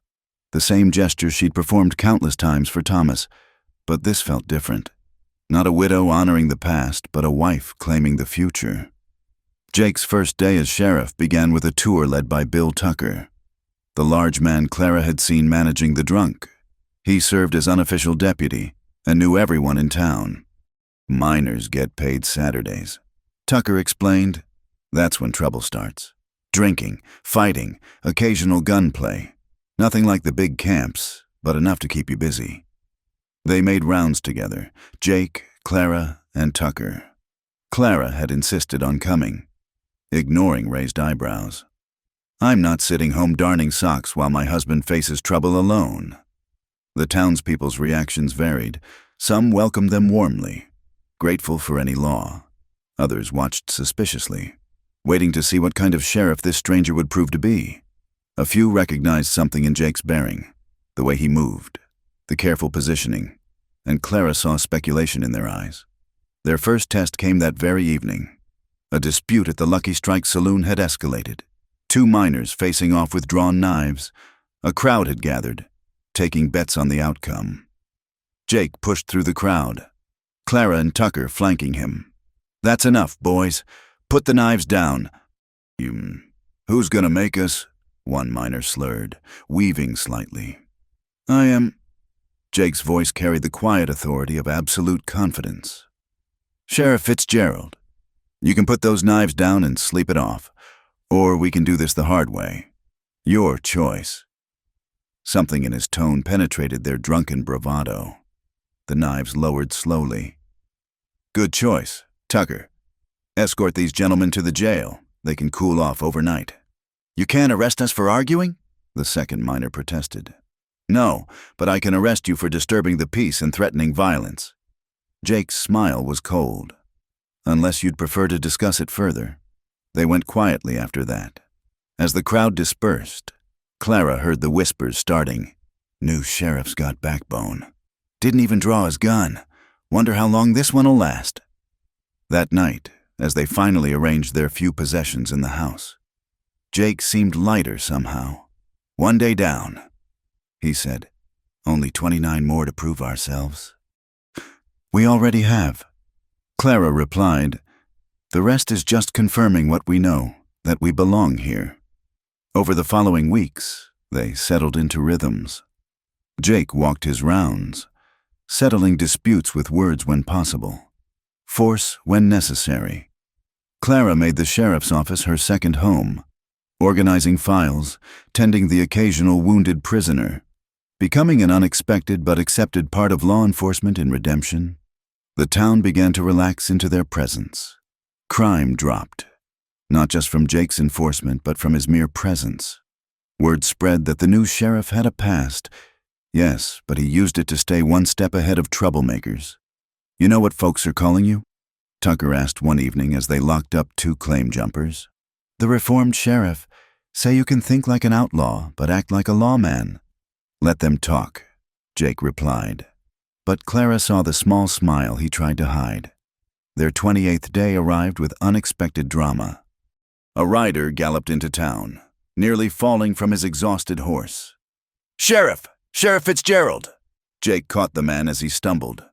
the same gesture she'd performed countless times for Thomas, but this felt different. Not a widow honoring the past, but a wife claiming the future. Jake's first day as sheriff began with a tour led by Bill Tucker, the large man Clara had seen managing the drunk. He served as unofficial deputy and knew everyone in town. "Miners get paid Saturdays," Tucker explained. "That's when trouble starts. Drinking, fighting, occasional gunplay. Nothing like the big camps, but enough to keep you busy." They made rounds together, Jake, Clara, and Tucker. Clara had insisted on coming, ignoring raised eyebrows. I'm not sitting home darning socks while my husband faces trouble alone. The townspeople's reactions varied. Some welcomed them warmly, grateful for any law. Others watched suspiciously, waiting to see what kind of sheriff this stranger would prove to be. A few recognized something in Jake's bearing, the way he moved, the careful positioning, and Clara saw speculation in their eyes. Their first test came that very evening. A dispute at the Lucky Strike saloon had escalated. Two miners facing off with drawn knives. A crowd had gathered, taking bets on the outcome. Jake pushed through the crowd, Clara and Tucker flanking him. "That's enough, boys. Put the knives down." Who's gonna make us?" one miner slurred, weaving slightly. "I am." Jake's voice carried the quiet authority of absolute confidence. "Sheriff Fitzgerald. You can put those knives down and sleep it off, or we can do this the hard way. Your choice." Something in his tone penetrated their drunken bravado. The knives lowered slowly. "Good choice. Tucker, escort these gentlemen to the jail. They can cool off overnight." "You can't arrest us for arguing?" the second miner protested. "No, but I can arrest you for disturbing the peace and threatening violence." Jake's smile was cold. "Unless you'd prefer to discuss it further." They went quietly after that. As the crowd dispersed, Clara heard the whispers starting. "New sheriff's got backbone. Didn't even draw his gun. Wonder how long this one'll last." That night, as they finally arranged their few possessions in the house, Jake seemed lighter somehow. "One day down," he said. "Only 29 more to prove ourselves." "We already have," Clara replied. "The rest is just confirming what we know, that we belong here." Over the following weeks, they settled into rhythms. Jake walked his rounds, settling disputes with words when possible, force when necessary. Clara made the sheriff's office her second home, organizing files, tending the occasional wounded prisoner, becoming an unexpected but accepted part of law enforcement in redemption. The town began to relax into their presence. Crime dropped, not just from Jake's enforcement, but from his mere presence. Word spread that the new sheriff had a past. Yes, but he used it to stay one step ahead of troublemakers. "You know what folks are calling you?" Tucker asked one evening as they locked up two claim jumpers. "The reformed sheriff. Say you can think like an outlaw, but act like a lawman." "Let them talk," Jake replied. But Clara saw the small smile he tried to hide. Their 28th day arrived with unexpected drama. A rider galloped into town, nearly falling from his exhausted horse. "Sheriff! Sheriff Fitzgerald!" Jake caught the man as he stumbled.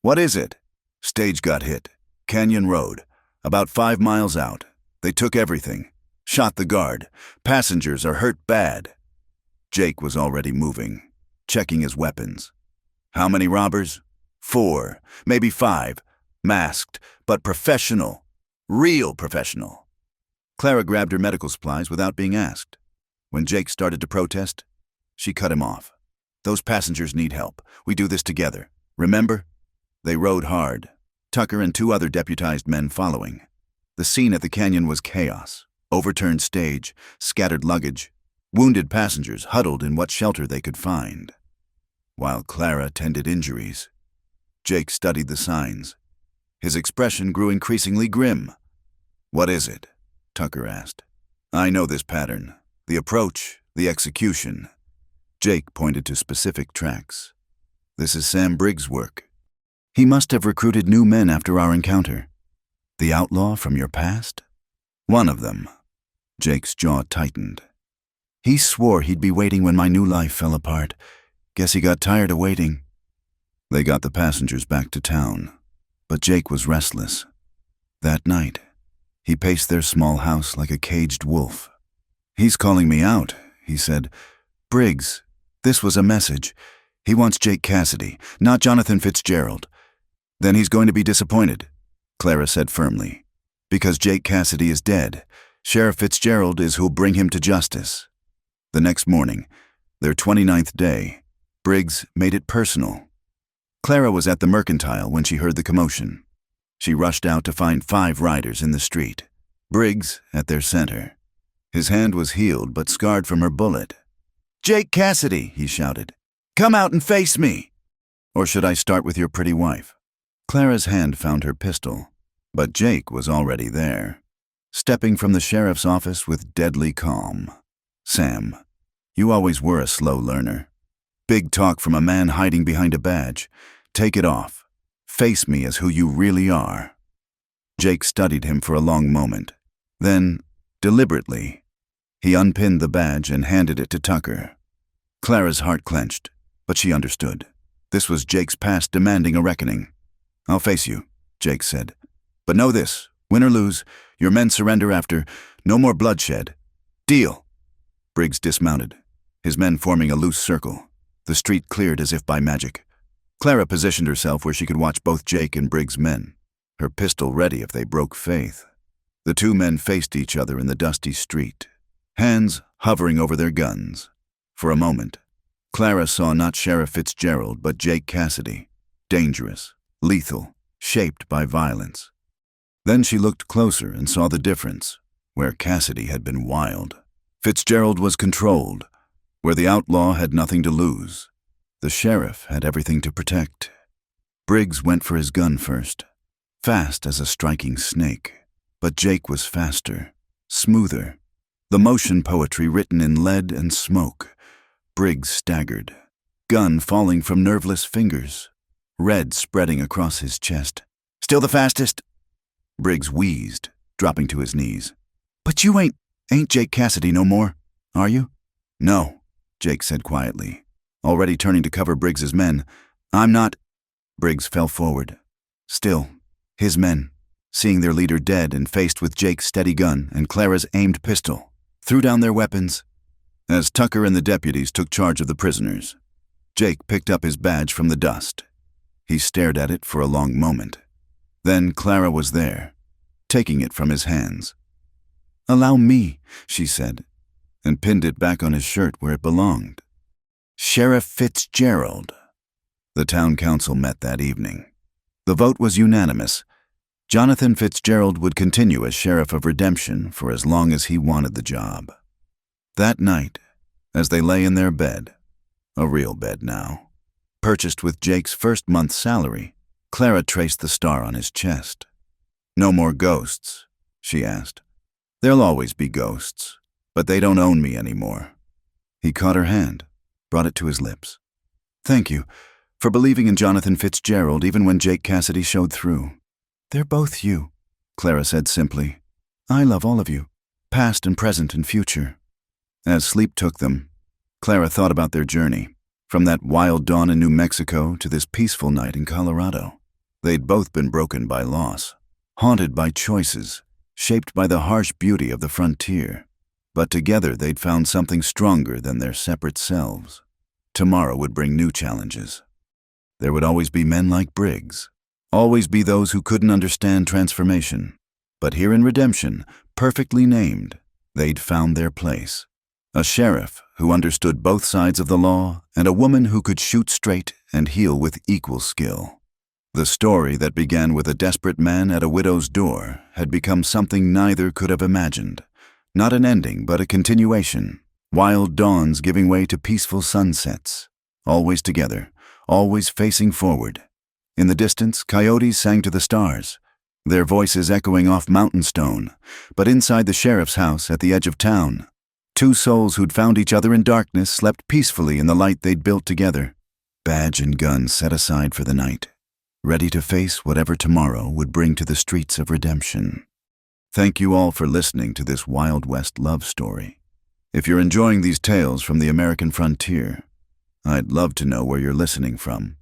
"What is it?" "Stage got hit. Canyon Road. About 5 miles out. They took everything. Shot the guard. Passengers are hurt bad." Jake was already moving, checking his weapons. "How many robbers?" "4, maybe 5. Masked, but professional. Real professional." Clara grabbed her medical supplies without being asked. When Jake started to protest, she cut him off. "Those passengers need help. We do this together. Remember?" They rode hard, Tucker and 2 other deputized men following. The scene at the canyon was chaos. Overturned stage, scattered luggage, wounded passengers huddled in what shelter they could find. While Clara tended injuries, Jake studied the signs. His expression grew increasingly grim. "What is it?" Tucker asked. "I know this pattern. The approach, the execution." Jake pointed to specific tracks. "This is Sam Briggs' work. He must have recruited new men after our encounter." "The outlaw from your past?" "One of them." Jake's jaw tightened. "He swore he'd be waiting when my new life fell apart. Guess he got tired of waiting." They got the passengers back to town, but Jake was restless. That night, he paced their small house like a caged wolf. "He's calling me out," he said. "Briggs, this was a message. He wants Jake Cassidy, not Jonathan Fitzgerald." "Then he's going to be disappointed," Clara said firmly. "Because Jake Cassidy is dead. Sheriff Fitzgerald is who'll bring him to justice." The next morning, their 29th day, Briggs made it personal. Clara was at the Mercantile when she heard the commotion. She rushed out to find 5 riders in the street, Briggs at their center. His hand was healed but scarred from her bullet. "Jake Cassidy," he shouted. "Come out and face me! Or should I start with your pretty wife?" Clara's hand found her pistol, but Jake was already there, stepping from the sheriff's office with deadly calm. "Sam, you always were a slow learner. Big talk from a man hiding behind a badge. Take it off. Face me as who you really are." Jake studied him for a long moment. Then, deliberately, he unpinned the badge and handed it to Tucker. Clara's heart clenched, but she understood. This was Jake's past demanding a reckoning. "I'll face you," Jake said. "But know this, win or lose, your men surrender after. No more bloodshed. Deal." Briggs dismounted, his men forming a loose circle. The street cleared as if by magic. Clara positioned herself where she could watch both Jake and Briggs' men, her pistol ready if they broke faith. The 2 men faced each other in the dusty street, hands hovering over their guns. For a moment, Clara saw not Sheriff Fitzgerald but Jake Cassidy, dangerous, lethal, shaped by violence. Then she looked closer and saw the difference, where Cassidy had been wild. Fitzgerald was controlled, where the outlaw had nothing to lose. The sheriff had everything to protect. Briggs went for his gun first, fast as a striking snake. But Jake was faster, smoother, the motion poetry written in lead and smoke. Briggs staggered, gun falling from nerveless fingers, red spreading across his chest. "Still the fastest?" Briggs wheezed, dropping to his knees. "But you ain't Jake Cassidy no more, are you?" "No," Jake said quietly, already turning to cover Briggs's men. "I'm not." Briggs fell forward. Still, his men, seeing their leader dead and faced with Jake's steady gun and Clara's aimed pistol, threw down their weapons. As Tucker and the deputies took charge of the prisoners, Jake picked up his badge from the dust. He stared at it for a long moment. Then Clara was there, taking it from his hands. "Allow me," she said, and pinned it back on his shirt where it belonged. Sheriff Fitzgerald. The town council met that evening. The vote was unanimous. Jonathan Fitzgerald would continue as Sheriff of Redemption for as long as he wanted the job. That night, as they lay in their bed, a real bed now, purchased with Jake's first month's salary, Clara traced the star on his chest. "No more ghosts?" she asked. "There'll always be ghosts, but they don't own me anymore." He caught her hand, brought it to his lips. "Thank you for believing in Jonathan Fitzgerald even when Jake Cassidy showed through." "They're both you," Clara said simply. "I love all of you, past and present and future." As sleep took them, Clara thought about their journey, from that wild dawn in New Mexico to this peaceful night in Colorado. They'd both been broken by loss, haunted by choices, shaped by the harsh beauty of the frontier. But together they'd found something stronger than their separate selves. Tomorrow would bring new challenges. There would always be men like Briggs, always be those who couldn't understand transformation. But here in Redemption, perfectly named, they'd found their place. A sheriff who understood both sides of the law, and a woman who could shoot straight and heal with equal skill. The story that began with a desperate man at a widow's door had become something neither could have imagined. Not an ending, but a continuation. Wild dawns giving way to peaceful sunsets. Always together, always facing forward. In the distance, coyotes sang to the stars, their voices echoing off mountain stone. But inside the sheriff's house at the edge of town, 2 souls who'd found each other in darkness slept peacefully in the light they'd built together. Badge and gun set aside for the night, ready to face whatever tomorrow would bring to the streets of Redemption. Thank you all for listening to this Wild West love story. If you're enjoying these tales from the American frontier, I'd love to know where you're listening from.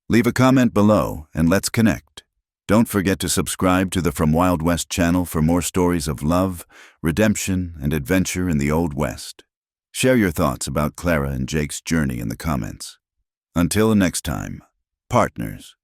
Leave a comment below and let's connect. Don't forget to subscribe to the From Wild West channel for more stories of love, redemption, and adventure in the Old West. Share your thoughts about Clara and Jake's journey in the comments. Until next time, partners.